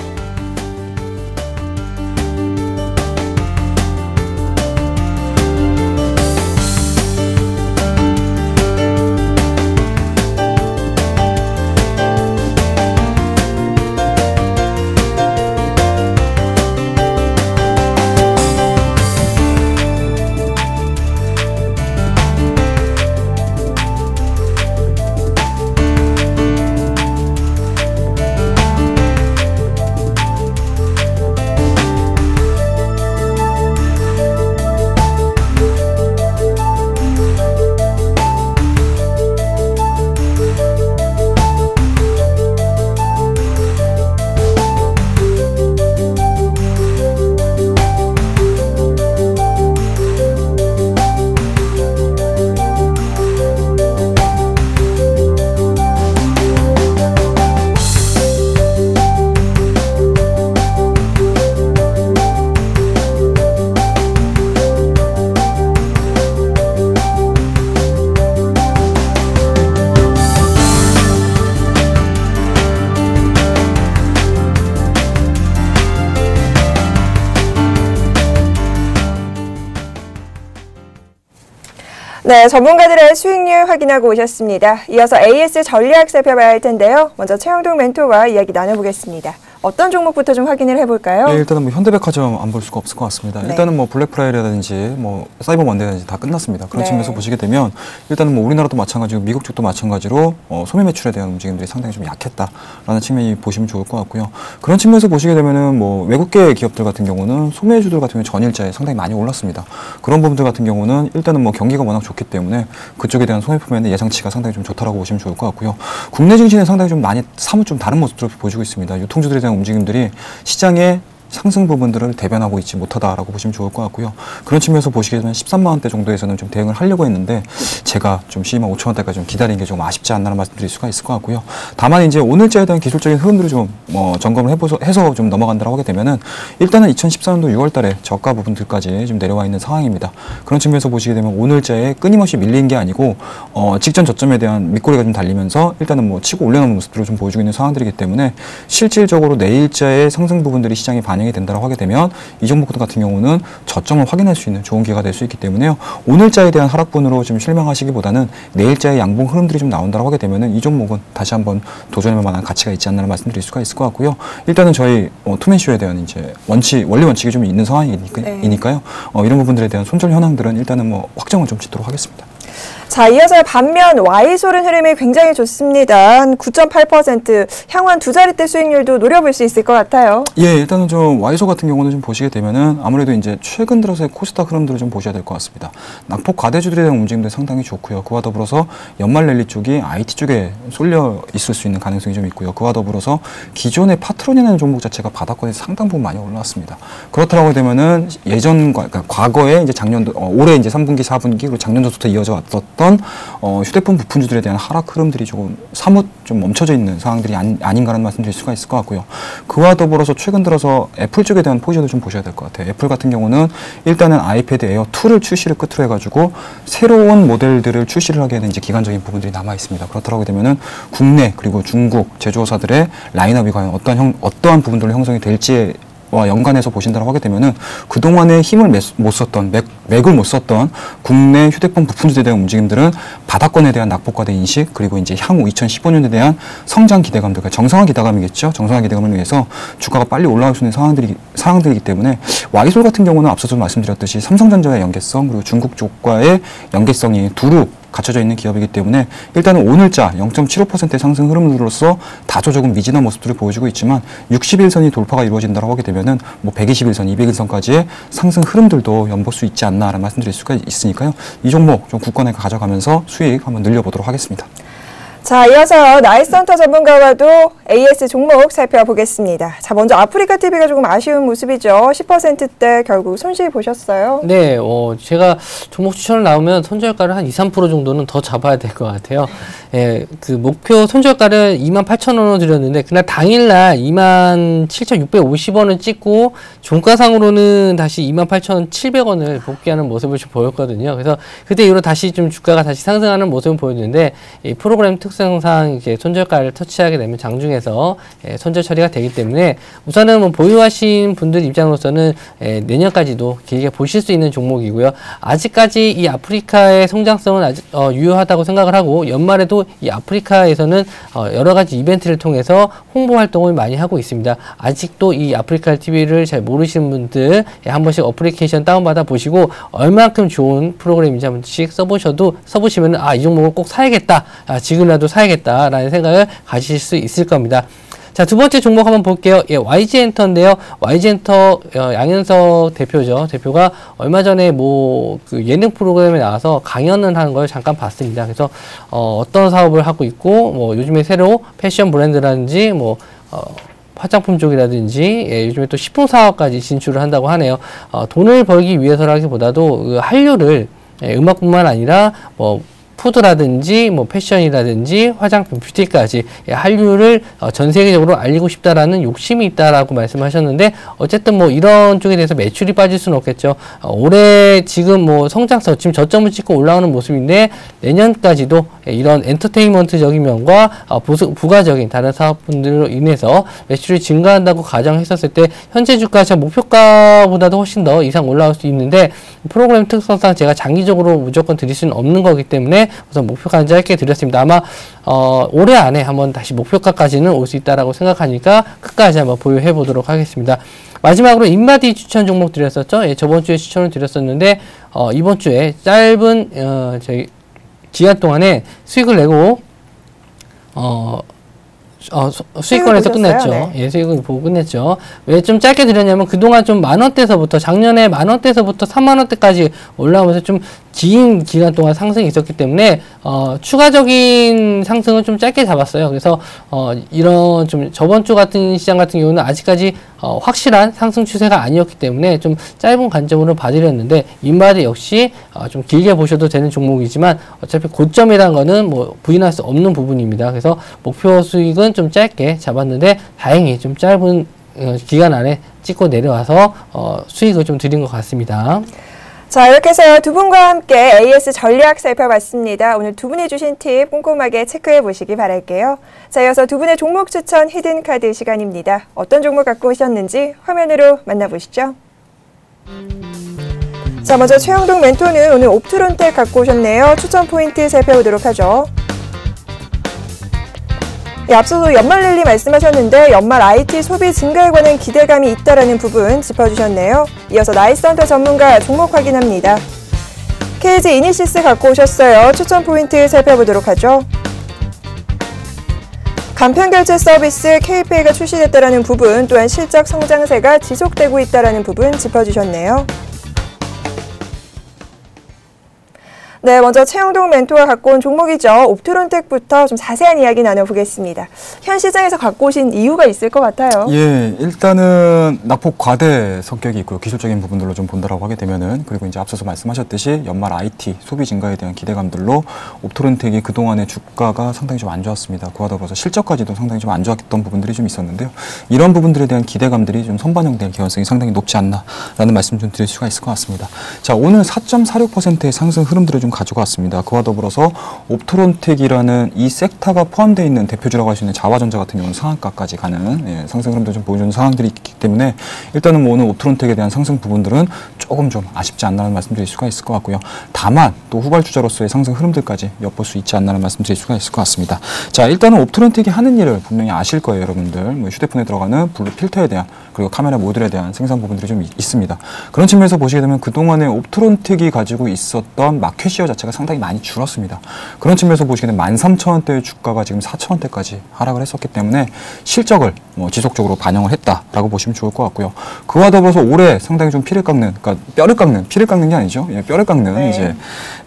Speaker 2: 네, 전문가들의 수익률 확인하고 오셨습니다. 이어서 AS 전략 살펴봐야 할 텐데요. 먼저 최영동 멘토와 이야기 나눠보겠습니다. 어떤 종목부터 좀 확인을 해볼까요?
Speaker 3: 네, 일단은 뭐 현대백화점 안 볼 수가 없을 것 같습니다.
Speaker 2: 네.
Speaker 3: 일단은 뭐 블랙프라이데이라든지 뭐 사이버 먼데이라든지 다 끝났습니다. 그런
Speaker 2: 네.
Speaker 3: 측면에서 보시게 되면 일단은 뭐 우리나라도 마찬가지고 미국 쪽도 마찬가지로 소매 매출에 대한 움직임들이 상당히 좀 약했다라는 측면이 보시면 좋을 것 같고요. 그런 측면에서 보시게 되면은 뭐 외국계 기업들 같은 경우는 소매주들 같은 경우 전일자에 상당히 많이 올랐습니다. 그런 부분들 같은 경우는 일단은 뭐 경기가 워낙 좋기 때문에 그쪽에 대한 소매품의 예상치가 상당히 좀 좋다라고 보시면 좋을 것 같고요. 국내 증시는 상당히 좀 많이 사뭇 좀 다른 모습들을 보여주고 있습니다. 유통주들에 대한 움직임들이 시장의 상승 부분들을 대변하고 있지 못하다라고 보시면 좋을 것 같고요. 그런 측면에서 보시게 되면 13만 원대 정도에서는 좀 대응을 하려고 했는데 제가 좀 12만 5천 원대까지 좀 기다리는 게 좀 아쉽지 않나라는 말씀드릴 수가 있을 것 같고요. 다만 이제 오늘자에 대한 기술적인 흐름들을 좀 점검을 해서 좀 넘어간다라고 하게 되면은 일단은 2014년도 6월달에 저가 부분들까지 좀 내려와 있는 상황입니다. 그런 측면에서 보시게 되면 오늘자에 끊임없이 밀린 게 아니고 직전 저점에 대한 밑꼬리가 좀 달리면서 일단은 뭐 치고 올려놓은 모습들을 좀 보여주고 있는 상황들이기 때문에 실질적으로 내일자의 상승 부분들이 시장에 반영이 된다고 하게 되면 이 종목들 같은 경우는 저점을 확인할 수 있는 좋은 기회가 될 수 있기 때문에요. 오늘자에 대한 하락분으로 좀 실망하시기보다는 내일자의 양봉 흐름들이 좀 나온다고 하게 되면은 이 종목은 다시 한번 도전할 만한 가치가 있지 않나는 말씀드릴 수가 있을 것 같고요. 일단은 저희 투맨쇼에 대한 이제 원리 원칙이 좀 있는 상황이니까요. 이런 부분들에 대한 손절 현황들은 일단은 뭐 확정을 좀 짓도록 하겠습니다.
Speaker 2: 자, 이어서 반면 Y솔은 흐름이 굉장히 좋습니다. 한 9.8%, 향후 한 두 자릿대 수익률도 노려볼 수 있을 것 같아요.
Speaker 3: 예, 일단은 좀 Y솔 같은 경우는 좀 보시게 되면은 아무래도 이제 최근 들어서의 코스닥 흐름들을 좀 보셔야 될 것 같습니다. 낙폭 과대주들에 대한 움직임도 상당히 좋고요. 그와 더불어서 연말 랠리 쪽이 IT 쪽에 쏠려 있을 수 있는 가능성이 좀 있고요. 그와 더불어서 기존의 파트론이라는 종목 자체가 바닥권에 상당 부분 많이 올라왔습니다. 그렇더라고 되면은 예전과 그러니까 과거에 이제 작년도 올해 이제 3분기, 4분기 그리고 작년부터 이어져 왔었던 휴대폰 부품주들에 대한 하락 흐름들이 조금 사뭇 좀 멈춰져 있는 상황들이 아닌가라는 말씀드릴 수가 있을 것 같고요. 그와 더불어서 최근 들어서 애플 쪽에 대한 포지션을 좀 보셔야 될 것 같아요. 애플 같은 경우는 일단은 아이패드 에어 2를 출시를 끝으로 해가지고 새로운 모델들을 출시를 하게 되는 이제 기간적인 부분들이 남아 있습니다. 그렇더라고 되면은 국내 그리고 중국 제조사들의 라인업이 과연 어떠한 부분들로 형성이 될지에 와 연관해서 보신다고 하게 되면은 그동안에 힘을 못 썼던 맥을 못 썼던 국내 휴대폰 부품주에 대한 움직임들은 바닥권에 대한 낙폭과대 인식 그리고 이제 향후 2015년에 대한 성장 기대감들, 그러니까 정상화 기대감이겠죠. 정상화 기대감을 위해서 주가가 빨리 올라갈 수 있는 상황들이기 때문에 Y솔 같은 경우는 앞서도 말씀드렸듯이 삼성전자의 연계성 그리고 중국 쪽과의 연계성이 두루 갖춰져 있는 기업이기 때문에 일단은 오늘자 0.75%의 상승 흐름으로서 다소 조금 미진한 모습들을 보여주고 있지만 61선이 돌파가 이루어진다고 하게 되면은 뭐 121선, 200일선까지의 상승 흐름들도 엿볼 수 있지 않나라는 말씀드릴 수가 있으니까요. 이 종목 좀 굳건하게 가져가면서 수익 한번 늘려보도록 하겠습니다.
Speaker 2: 자, 이어서 나이스헌터 전문가와도 AS 종목 살펴보겠습니다. 자, 먼저 아프리카TV가 조금 아쉬운 모습이죠. 10%대 결국 손실 보셨어요?
Speaker 4: 네, 제가 종목 추천을 나오면 손절가를 한 2, 3% 정도는 더 잡아야 될 것 같아요. 예, 그 목표 손절가를 28,000원으로 드렸는데 그날 당일날 27,650원을 찍고 종가상으로는 다시 28,700원을 복귀하는 모습을 좀 보였거든요. 그래서 그때 이후로 다시 좀 주가가 다시 상승하는 모습을 보였는데 이 프로그램 특성상 이제 손절가를 터치하게 되면 장중에서 손절 처리가 되기 때문에 우선은 뭐 보유하신 분들 입장으로서는 내년까지도 길게 보실 수 있는 종목이고요. 아직까지 이 아프리카의 성장성은 아직 유효하다고 생각을 하고 연말에도 이 아프리카에서는 여러 가지 이벤트를 통해서 홍보 활동을 많이 하고 있습니다. 아직도 이 아프리카TV를 잘 모르시는 분들 한 번씩 어플리케이션 다운받아 보시고 얼만큼 좋은 프로그램인지 한 번씩 써보시면 이 종목을 꼭 사야겠다. 지금이라도 사야겠다라는 생각을 가지실 수 있을 겁니다. 자, 두 번째 종목 한번 볼게요. 예, YG엔터인데요. YG엔터 양현석 대표죠. 대표가 얼마 전에 그 예능 프로그램에 나와서 강연을 하는 걸 잠깐 봤습니다. 그래서 어떤 사업을 하고 있고 요즘에 새로 패션 브랜드라든지 화장품 쪽이라든지 요즘에 또 식품 사업까지 진출을 한다고 하네요. 돈을 벌기 위해서라기보다도 그 한류를 음악뿐만 아니라 푸드라든지 패션이라든지 화장품, 뷰티까지 한류를 전 세계적으로 알리고 싶다라는 욕심이 있다라고 말씀하셨는데 어쨌든 이런 쪽에 대해서 매출이 빠질 수는 없겠죠. 올해 지금 성장성 지금 저점을 찍고 올라오는 모습인데 내년까지도 이런 엔터테인먼트적인 면과 부가적인 다른 사업분들로 인해서 매출이 증가한다고 가정했었을 때 현재 주가가 목표가보다도 훨씬 더 이상 올라올 수 있는데 프로그램 특성상 제가 장기적으로 무조건 드릴 수는 없는 거기 때문에 우선 목표가는 짧게 드렸습니다. 아마 올해 안에 한번 다시 목표가까지는 올 수 있다라고 생각하니까 끝까지 한번 보유해 보도록 하겠습니다. 마지막으로 인마디 추천 종목 드렸었죠. 예, 저번 주에 추천을 드렸었는데 이번 주에 짧은 저희 기간 동안에 수익을 내고 수익권에서 끝냈죠. 네. 예, 수익을 보고 끝냈죠. 왜 좀 짧게 드렸냐면 그동안 좀 만원대서부터 작년에 만원대서부터 3만원대까지 올라오면서 좀 긴 기간 동안 상승이 있었기 때문에 추가적인 상승은 좀 짧게 잡았어요. 그래서 이런 좀 저번 주 같은 시장 같은 경우는 아직까지 확실한 상승 추세가 아니었기 때문에 좀 짧은 관점으로 봐드렸는데 인마디 역시 좀 길게 보셔도 되는 종목이지만 어차피 고점이라는 거는 부인할 수 없는 부분입니다. 그래서 목표 수익은 좀 짧게 잡았는데 다행히 좀 짧은 기간 안에 찍고 내려와서 수익을 좀 드린 것 같습니다.
Speaker 2: 자, 이렇게 해서 두 분과 함께 AS 전략 살펴봤습니다. 오늘 두 분이 주신 팁 꼼꼼하게 체크해 보시기 바랄게요. 자, 이어서 두 분의 종목 추천 히든카드 시간입니다. 어떤 종목 갖고 오셨는지 화면으로 만나보시죠. 자, 먼저 최영동 멘토는 오늘 옵트론텍 갖고 오셨네요. 추천 포인트 살펴보도록 하죠. 예, 앞서도 연말 랠리 말씀하셨는데 연말 IT 소비 증가에 관한 기대감이 있다라는 부분 짚어주셨네요. 이어서 나이스헌터 전문가 종목 확인합니다. KG 이니시스 갖고 오셨어요. 추천 포인트 살펴보도록 하죠. 간편결제 서비스 K페이가 출시됐다는 부분, 또한 실적 성장세가 지속되고 있다는 부분 짚어주셨네요. 네, 먼저 최영동 멘토가 갖고 온 종목이죠. 옵트론텍부터 좀 자세한 이야기 나눠보겠습니다. 현 시장에서 갖고 오신 이유가 있을 것 같아요.
Speaker 3: 예, 일단은 낙폭 과대 성격이 있고요. 기술적인 부분들로 좀 본다라고 하게 되면은, 그리고 이제 앞서서 말씀하셨듯이 연말 IT 소비 증가에 대한 기대감들로 옵트론텍이 그동안의 주가가 상당히 좀 안 좋았습니다. 그와 더불어서 실적까지도 상당히 좀 안 좋았던 부분들이 좀 있었는데요. 이런 부분들에 대한 기대감들이 좀 선반영될 개연성이 상당히 높지 않나라는 말씀 좀 드릴 수가 있을 것 같습니다. 자, 오늘 4.46%의 상승 흐름들을 좀 가지고 왔습니다. 그와 더불어서 옵트론텍이라는 이 섹터가 포함되어 있는 대표주라고 할 수 있는 자화전자 같은 경우는 상한가까지 가는 상승 흐름도 좀 보여주는 상황들이 있기 때문에 일단은 뭐 오늘 옵트론텍에 대한 상승 부분들은 조금 좀 아쉽지 않나는 말씀드릴 수가 있을 것 같고요. 다만 또 후발주자로서의 상승 흐름들까지 엿볼 수 있지 않나는 말씀드릴 수가 있을 것 같습니다. 자, 일단은 옵트론텍이 하는 일을 분명히 아실 거예요, 여러분들. 뭐 휴대폰에 들어가는 블루 필터에 대한, 그리고 카메라 모듈에 대한 생산 부분들이 좀 있습니다. 그런 측면에서 보시게 되면 그동안에 옵트론텍이 가지고 있었던 마켓시어 자체가 상당히 많이 줄었습니다. 그런 측면에서 보시게 되면 13,000원대의 주가가 지금 4,000원대까지 하락을 했었기 때문에 실적을 뭐 지속적으로 반영을 했다라고 보시면 좋을 것 같고요. 그와 더불어서 올해 상당히 좀 피를 깎는, 그러니까 뼈를 깎는 게 아니죠. 예, 뼈를 깎는
Speaker 2: 네.
Speaker 3: 이제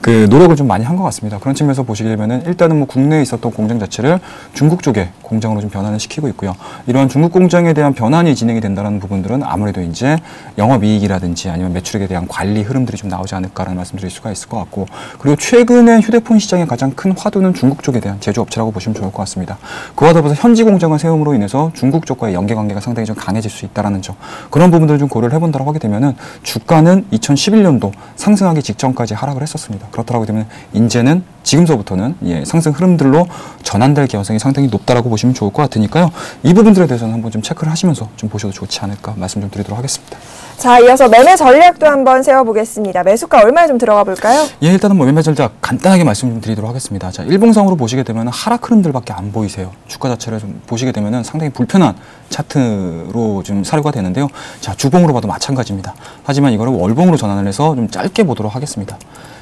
Speaker 3: 그 노력을 좀 많이 한 것 같습니다. 그런 측면에서 보시게 되면은 일단은 뭐 국내에 있었던 공장 자체를 중국 쪽에 공장으로 좀 변환을 시키고 있고요. 이러한 중국 공장에 대한 변환이 진행이 된다는 부분들은 아무래도 이제 영업이익이라든지 아니면 매출액에 대한 관리 흐름들이 좀 나오지 않을까라는 말씀드릴 수가 있을 것 같고, 그리고 최근에 휴대폰 시장의 가장 큰 화두는 중국 쪽에 대한 제조업체라고 보시면 좋을 것 같습니다. 그와 더불어서 현지 공장을 세움으로 인해서 중국 쪽과의 연계관계가 상당히 좀 강해질 수 있다는 점, 그런 부분들을 좀 고려를 해본다고 하게 되면은 주가는 2011년도 상승하기 직전까지 하락을 했었습니다. 그렇다고 되면 이제는 지금서부터는 상승 흐름들로 전환될 개연성이 상당히 높다라고 보시면 좋을 것 같으니까요. 이 부분들에 대해서는 한번 좀 체크를 하시면서 좀 보셔도 좋지 않을까 말씀 좀 드리도록 하겠습니다.
Speaker 2: 자, 이어서 매매 전략도 한번 세워보겠습니다. 매수가 얼마에 좀 들어가 볼까요?
Speaker 3: 예, 일단은 뭐 매매 전략 간단하게 말씀 좀 드리도록 하겠습니다. 자, 일봉상으로 보시게 되면 하락 흐름들밖에 안 보이세요. 주가 자체를 좀 보시게 되면 상당히 불편한 차트로 좀 사료가 되는데요. 자, 주봉으로 봐도 마찬가지입니다. 하지만 이거를 월봉으로 전환을 해서 좀 짧게 보도록 하겠습니다.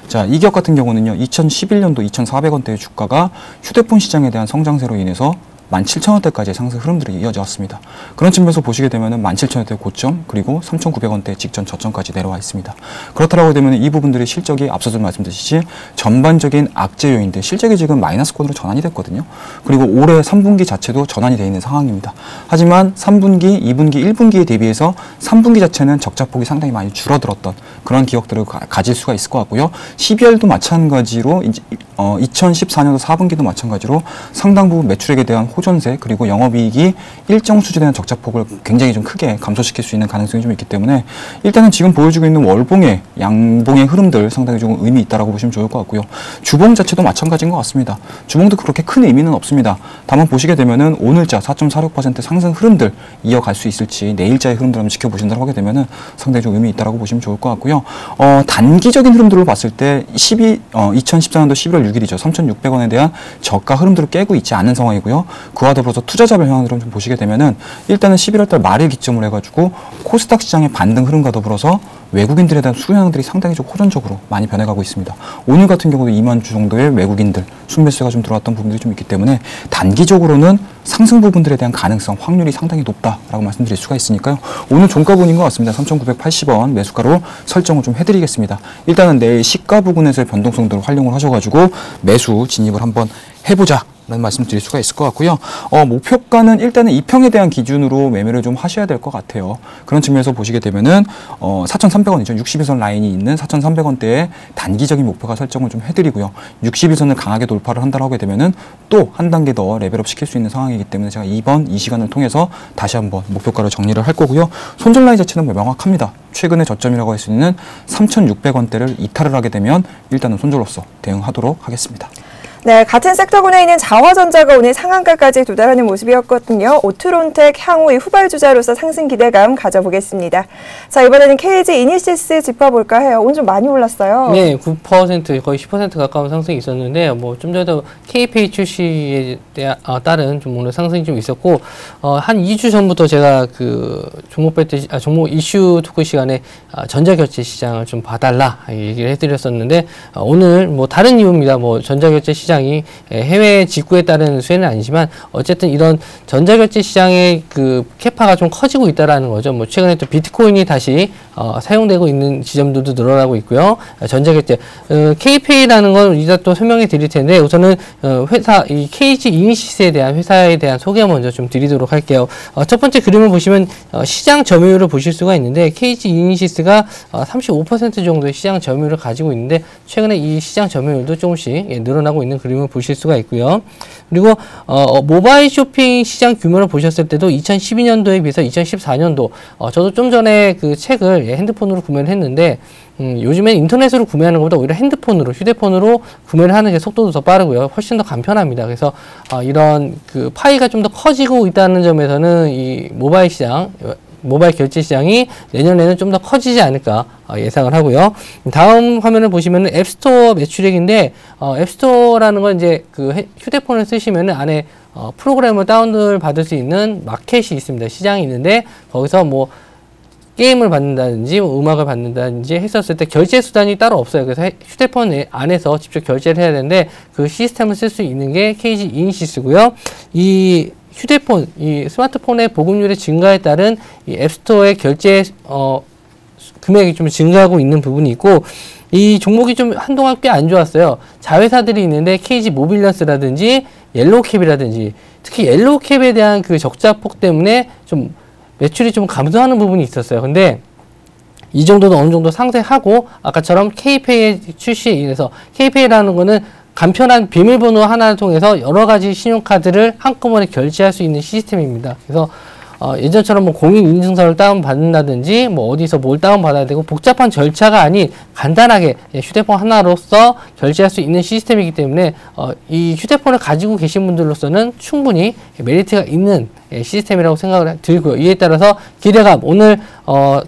Speaker 3: 자, 이 기업 같은 경우는요, 2011년도 2,400원대의 주가가 휴대폰 시장에 대한 성장세로 인해서 17,000원대까지의 상승 흐름들이 이어져 왔습니다. 그런 측면에서 보시게 되면 17,000원대 고점, 그리고 3,900원대 직전 저점까지 내려와 있습니다. 그렇다고 되면 이 부분들의 실적이 앞서서 말씀드렸듯이 전반적인 악재 요인들, 실적이 지금 마이너스권으로 전환이 됐거든요. 그리고 올해 3분기 자체도 전환이 되어 있는 상황입니다. 하지만 3분기, 2분기, 1분기에 대비해서 3분기 자체는 적자폭이 상당히 많이 줄어들었던 그런 기억들을 가질 수가 있을 것 같고요. 12월도 마찬가지로 2014년도 4분기도 마찬가지로 상당 부분 매출액에 대한 호전세, 그리고 영업이익이 일정 수준에 대한 적자폭을 굉장히 좀 크게 감소시킬 수 있는 가능성이 좀 있기 때문에 일단은 지금 보여주고 있는 월봉의 양봉의 흐름들 상당히 좀 의미 있다라고 보시면 좋을 것 같고요. 주봉 자체도 마찬가지인 것 같습니다. 주봉도 그렇게 큰 의미는 없습니다. 다만 보시게 되면은 오늘자 4.46% 상승 흐름들 이어갈 수 있을지 내일자의 흐름들 한번 지켜보신다고 하게 되면은 상당히 좀 의미 있다라고 보시면 좋을 것 같고요. 단기적인 흐름들로 봤을 때 2014년도 11월 6일이죠. 3,600원에 대한 저가 흐름들을 깨고 있지 않은 상황이고요. 그와 더불어서 투자자별 현황들을 좀 보시게 되면은 일단은 11월달 말을 기점으로 해가지고 코스닥 시장의 반등 흐름과 더불어서 외국인들에 대한 수요 현황들이 상당히 좀 호전적으로 많이 변해가고 있습니다. 오늘 같은 경우도 2만 주 정도의 외국인들 순매수가 좀 들어왔던 부분들이 좀 있기 때문에 단기적으로는 상승 부분들에 대한 가능성, 확률이 상당히 높다라고 말씀드릴 수가 있으니까요. 오늘 종가분인 것 같습니다. 3,980원 매수가로 설정을 좀 해드리겠습니다. 일단은 내일 시가 부근에서의 변동성들을 활용을 하셔가지고 매수 진입을 한번 해보자 라는 말씀 드릴 수가 있을 것 같고요. 목표가는 일단은 이평에 대한 기준으로 매매를 좀 하셔야 될 것 같아요. 그런 측면에서 보시게 되면은 4,300원이죠. 61선 라인이 있는 4,300원대의 단기적인 목표가 설정을 좀 해드리고요. 61선을 강하게 돌파를 한다고 하게 되면은 또 한 단계 더 레벨업 시킬 수 있는 상황이기 때문에 제가 이번 이 시간을 통해서 다시 한번 목표가를 정리를 할 거고요. 손절 라인 자체는 명확합니다. 최근의 저점이라고 할 수 있는 3,600원대를 이탈을 하게 되면 일단은 손절로서 대응하도록 하겠습니다.
Speaker 2: 네, 같은 섹터군에 있는 자화전자가 오늘 상한가까지 도달하는 모습이었거든요. 오트론텍 향후 후발주자로서 상승 기대감 가져보겠습니다. 자, 이번에는 KG 이니시스 짚어볼까 해요. 오늘 좀 많이 올랐어요.
Speaker 4: 네, 9% 거의 10% 가까운 상승이 있었는데 뭐 좀 전에도 KPI 출시에 따른 좀 오늘 상승이 좀 있었고 한 2주 전부터 제가 그 종목 이슈 토크 시간에 전자결제 시장을 좀 봐달라 얘기를 해드렸었는데 오늘 뭐 다른 이유입니다. 뭐 전자결제 시장이 해외 직구에 따른 수혜는 아니지만 어쨌든 이런 전자결제 시장의 그 캐파가 좀 커지고 있다라는 거죠. 뭐 최근에 또 비트코인이 다시 사용되고 있는 지점들도 늘어나고 있고요. 전자결제 KPA라는 건 이따 또 설명해 드릴 텐데 우선은 회사 이 KG 이니시스에 대한 회사에 대한 소개 먼저 좀 드리도록 할게요. 첫 번째 그림을 보시면 시장 점유율을 보실 수가 있는데 KG 이니시스가 35% 정도의 시장 점유율을 가지고 있는데 최근에 이 시장 점유율도 조금씩 늘어나고 있는 그림을 보실 수가 있고요. 그리고 모바일 쇼핑 시장 규모를 보셨을 때도 2012년도에 비해서 2014년도 저도 좀 전에 그 책을 핸드폰으로 구매를 했는데 요즘엔 인터넷으로 구매하는 것보다 오히려 핸드폰으로 휴대폰으로 구매를 하는 게 속도도 더 빠르고요. 훨씬 더 간편합니다. 그래서 이런 그 파이가 좀 더 커지고 있다는 점에서는 이 모바일 결제 시장이 내년에는 좀 더 커지지 않을까 예상을 하고요. 다음 화면을 보시면 앱스토어 매출액인데 앱스토어라는 건 이제 그 휴대폰을 쓰시면 안에 프로그램을 다운을 받을 수 있는 마켓이 있습니다. 시장이 있는데 거기서 뭐 게임을 받는다든지 음악을 받는다든지 했었을 때 결제 수단이 따로 없어요. 그래서 휴대폰 안에서 직접 결제를 해야 되는데 그 시스템을 쓸 수 있는 게 KG 이니시스고요. 이 휴대폰, 이 스마트폰의 보급률의 증가에 따른 이 앱스토어의 결제 금액이 좀 증가하고 있는 부분이 있고 이 종목이 좀 한동안 꽤 안 좋았어요. 자회사들이 있는데 KG 모빌런스라든지 옐로우캡이라든지 특히 옐로우캡에 대한 그 적자폭 때문에 좀 매출이 좀 감소하는 부분이 있었어요. 근데 이 정도는 어느 정도 상쇄하고 아까처럼 KPay 출시에 인해서 KPay라는 거는 간편한 비밀번호 하나를 통해서 여러 가지 신용카드를 한꺼번에 결제할 수 있는 시스템입니다. 그래서 예전처럼 뭐 공인인증서를 다운받는다든지 뭐 어디서 뭘 다운받아야 되고 복잡한 절차가 아닌 간단하게 휴대폰 하나로서 결제할 수 있는 시스템이기 때문에 이 휴대폰을 가지고 계신 분들로서는 충분히 메리트가 있는 시스템이라고 생각을 들고요. 이에 따라서 기대감 오늘 거의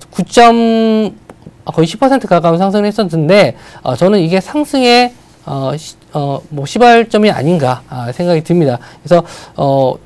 Speaker 4: 10% 가까운 상승을 했었는데 저는 이게 상승의 뭐 시발점이 아닌가 생각이 듭니다. 그래서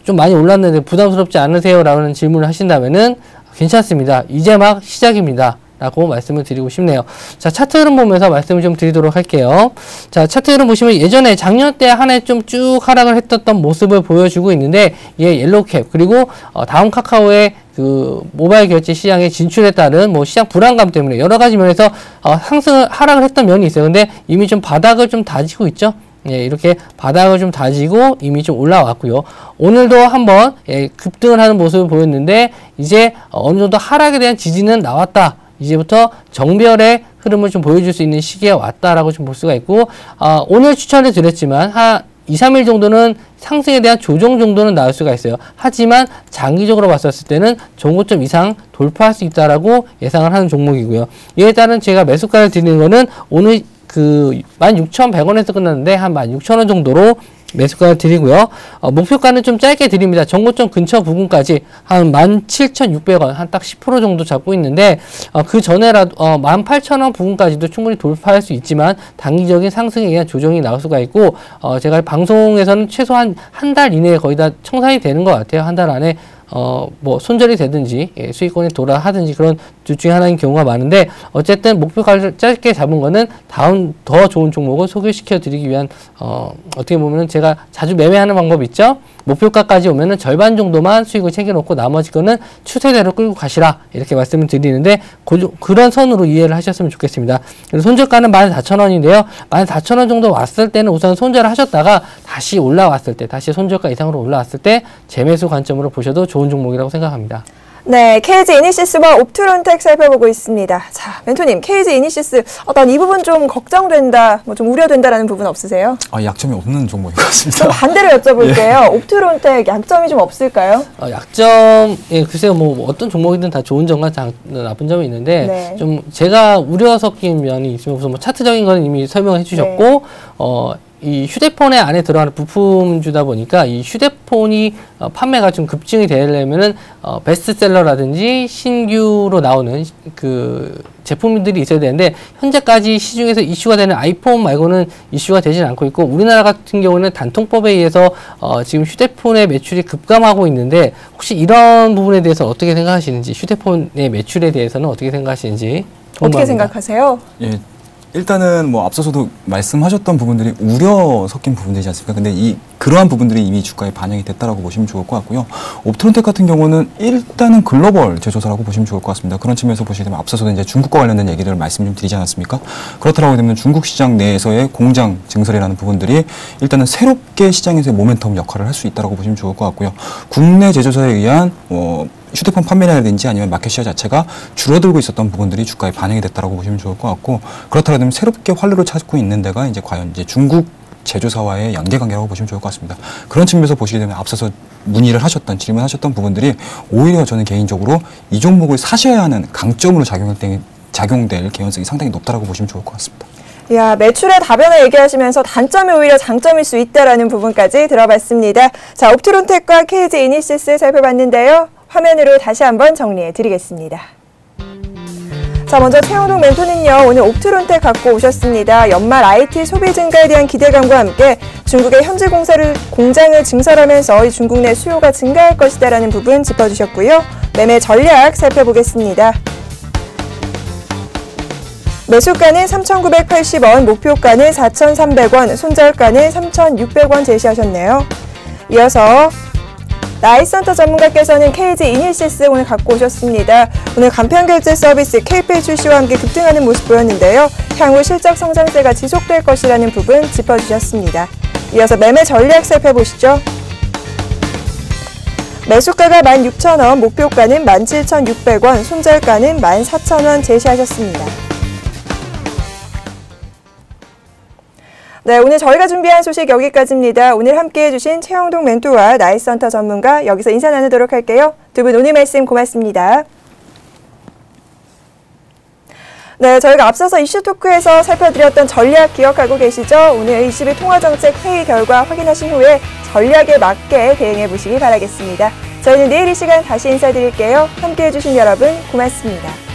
Speaker 4: 좀 많이 올랐는데 부담스럽지 않으세요? 라는 질문을 하신다면은 괜찮습니다. 이제 막 시작입니다. 라고 말씀을 드리고 싶네요. 자, 차트 흐름 보면서 말씀을 좀 드리도록 할게요. 자, 차트 흐름 보시면 예전에 작년 때 한 해 좀 쭉 하락을 했던 모습을 보여주고 있는데, 예, 옐로우캡, 그리고 다음 카카오의 그 모바일 결제 시장에 진출에 따른 뭐 시장 불안감 때문에 여러 가지 면에서 하락을 했던 면이 있어요. 근데 이미 좀 바닥을 좀 다지고 있죠. 예, 이렇게 바닥을 좀 다지고 이미 좀 올라왔고요. 오늘도 한번 급등을 하는 모습을 보였는데 이제 어느 정도 하락에 대한 지지는 나왔다. 이제부터 정별의 흐름을 좀 보여줄 수 있는 시기에 왔다라고 좀 볼 수가 있고, 오늘 추천을 드렸지만 한 2-3일 정도는 상승에 대한 조정 정도는 나올 수가 있어요. 하지만 장기적으로 봤었을 때는 정고점 이상 돌파할 수 있다라고 예상을 하는 종목이고요. 이에 따른 제가 매수가를 드리는 거는 오늘 그 16,100원에서 끝났는데 한 16,000원 정도로 매수가를 드리고요. 목표가는 좀 짧게 드립니다. 정고점 근처 부분까지 한 17,600원, 한 딱 10% 정도 잡고 있는데 그 전에라도 18,000원 부분까지도 충분히 돌파할 수 있지만 단기적인 상승에 의한 조정이 나올 수가 있고 제가 방송에서는 최소한 한 달 이내에 거의 다 청산이 되는 것 같아요. 한 달 안에 뭐 손절이 되든지 수익권이 돌아하든지 그런 둘 중에 하나인 경우가 많은데 어쨌든 목표가를 짧게 잡은 거는 다음 더 좋은 종목을 소개시켜 드리기 위한 어떻게 보면은 제가 자주 매매하는 방법 있죠. 목표가까지 오면은 절반 정도만 수익을 챙겨놓고 나머지 거는 추세대로 끌고 가시라 이렇게 말씀을 드리는데 그런 선으로 이해를 하셨으면 좋겠습니다. 그래서 손절가는 14,000원인데요. 14,000원 정도 왔을 때는 우선 손절을 하셨다가 다시 올라왔을 때 다시 손절가 이상으로 올라왔을 때 재매수 관점으로 보셔도 좋은 종목이라고 생각합니다.
Speaker 2: 네, KG 이니시스와 옵트론텍 살펴보고 있습니다. 자, 멘토님, KG 이니시스, 난 이 부분 좀 걱정된다, 뭐 좀 우려된다라는 부분 없으세요?
Speaker 3: 약점이 없는 종목인 것 같습니다.
Speaker 2: 좀 반대로 여쭤볼게요. 옵트론텍 약점이 좀 없을까요?
Speaker 4: 약점, 글쎄요, 뭐 어떤 종목이든 다 좋은 점과 나쁜 점이 있는데
Speaker 2: 네.
Speaker 4: 좀 제가 우려 섞인 면이 있으면 우선 뭐 차트적인 건 이미 설명을 해주셨고, 이 휴대폰에 안에 들어가는 부품주다 보니까 이 휴대폰이 판매가 좀 급증이 되려면은 베스트셀러라든지 신규로 나오는 그 제품들이 있어야 되는데 현재까지 시중에서 이슈가 되는 아이폰 말고는 이슈가 되진 않고 있고 우리나라 같은 경우는 단통법에 의해서 지금 휴대폰의 매출이 급감하고 있는데 혹시 이런 부분에 대해서 어떻게 생각하시는지 휴대폰의 매출에 대해서는 어떻게 생각하시는지
Speaker 2: 어떻게 생각하세요?
Speaker 3: 예. 일단은 뭐 앞서서도 말씀하셨던 부분들이 우려 섞인 부분들이지 않습니까? 근데 그러한 부분들이 이미 주가에 반영이 됐다라고 보시면 좋을 것 같고요. 옵트론텍 같은 경우는 일단은 글로벌 제조사라고 보시면 좋을 것 같습니다. 그런 측면에서 보시게 되면 앞서서도 이제 중국과 관련된 얘기를 말씀 좀 드리지 않았습니까? 그렇다고 되면 중국 시장 내에서의 공장 증설이라는 부분들이 일단은 새롭게 시장에서의 모멘텀 역할을 할 수 있다라고 보시면 좋을 것 같고요. 국내 제조사에 의한 휴대폰 판매량이라든지 아니면 마켓 시어 자체가 줄어들고 있었던 부분들이 주가에 반영이 됐다라고 보시면 좋을 것 같고 그렇다고 되면 새롭게 활로를 찾고 있는 데가 이제 과연 이제 중국 제조사와의 연계관계라고 보시면 좋을 것 같습니다. 그런 측면에서 보시게 되면 앞서서 문의를 하셨던 질문하셨던 부분들이 오히려 저는 개인적으로 이 종목을 사셔야 하는 강점으로 작용될 개연성이 상당히 높다라고 보시면 좋을 것 같습니다.
Speaker 2: 야, 매출의 다변화 얘기하시면서 단점이 오히려 장점일 수 있다라는 부분까지 들어봤습니다. 자, 옵트론텍과 KG 이니시스 살펴봤는데요. 화면으로 다시 한번 정리해 드리겠습니다. 자, 먼저 최영동 멘토는요, 오늘 옵트론텍 갖고 오셨습니다. 연말 IT 소비 증가에 대한 기대감과 함께 중국의 현지 공장을 증설하면서 이 중국 내 수요가 증가할 것이다라는 부분 짚어주셨고요. 매매 전략 살펴보겠습니다. 매수가는 3,980원, 목표가는 4,300원, 손절가는 3,600원 제시하셨네요. 이어서 나이센터 전문가께서는 KG 이니시스 오늘 갖고 오셨습니다. 오늘 간편결제 서비스 K페이 출시와 함께 급등하는 모습 보였는데요. 향후 실적 성장세가 지속될 것이라는 부분 짚어주셨습니다. 이어서 매매 전략 살펴보시죠. 매수가가 16,000원, 목표가는 17,600원, 손절가는 14,000원 제시하셨습니다. 네, 오늘 저희가 준비한 소식 여기까지입니다. 오늘 함께해 주신 최영동 멘토와 나이센터 전문가 여기서 인사 나누도록 할게요. 두 분 오늘 말씀 고맙습니다. 네, 저희가 앞서서 이슈 토크에서 살펴드렸던 전략 기억하고 계시죠? 오늘 20일 통화정책 회의 결과 확인하신 후에 전략에 맞게 대응해 보시기 바라겠습니다. 저희는 내일 이 시간 다시 인사드릴게요. 함께해 주신 여러분 고맙습니다.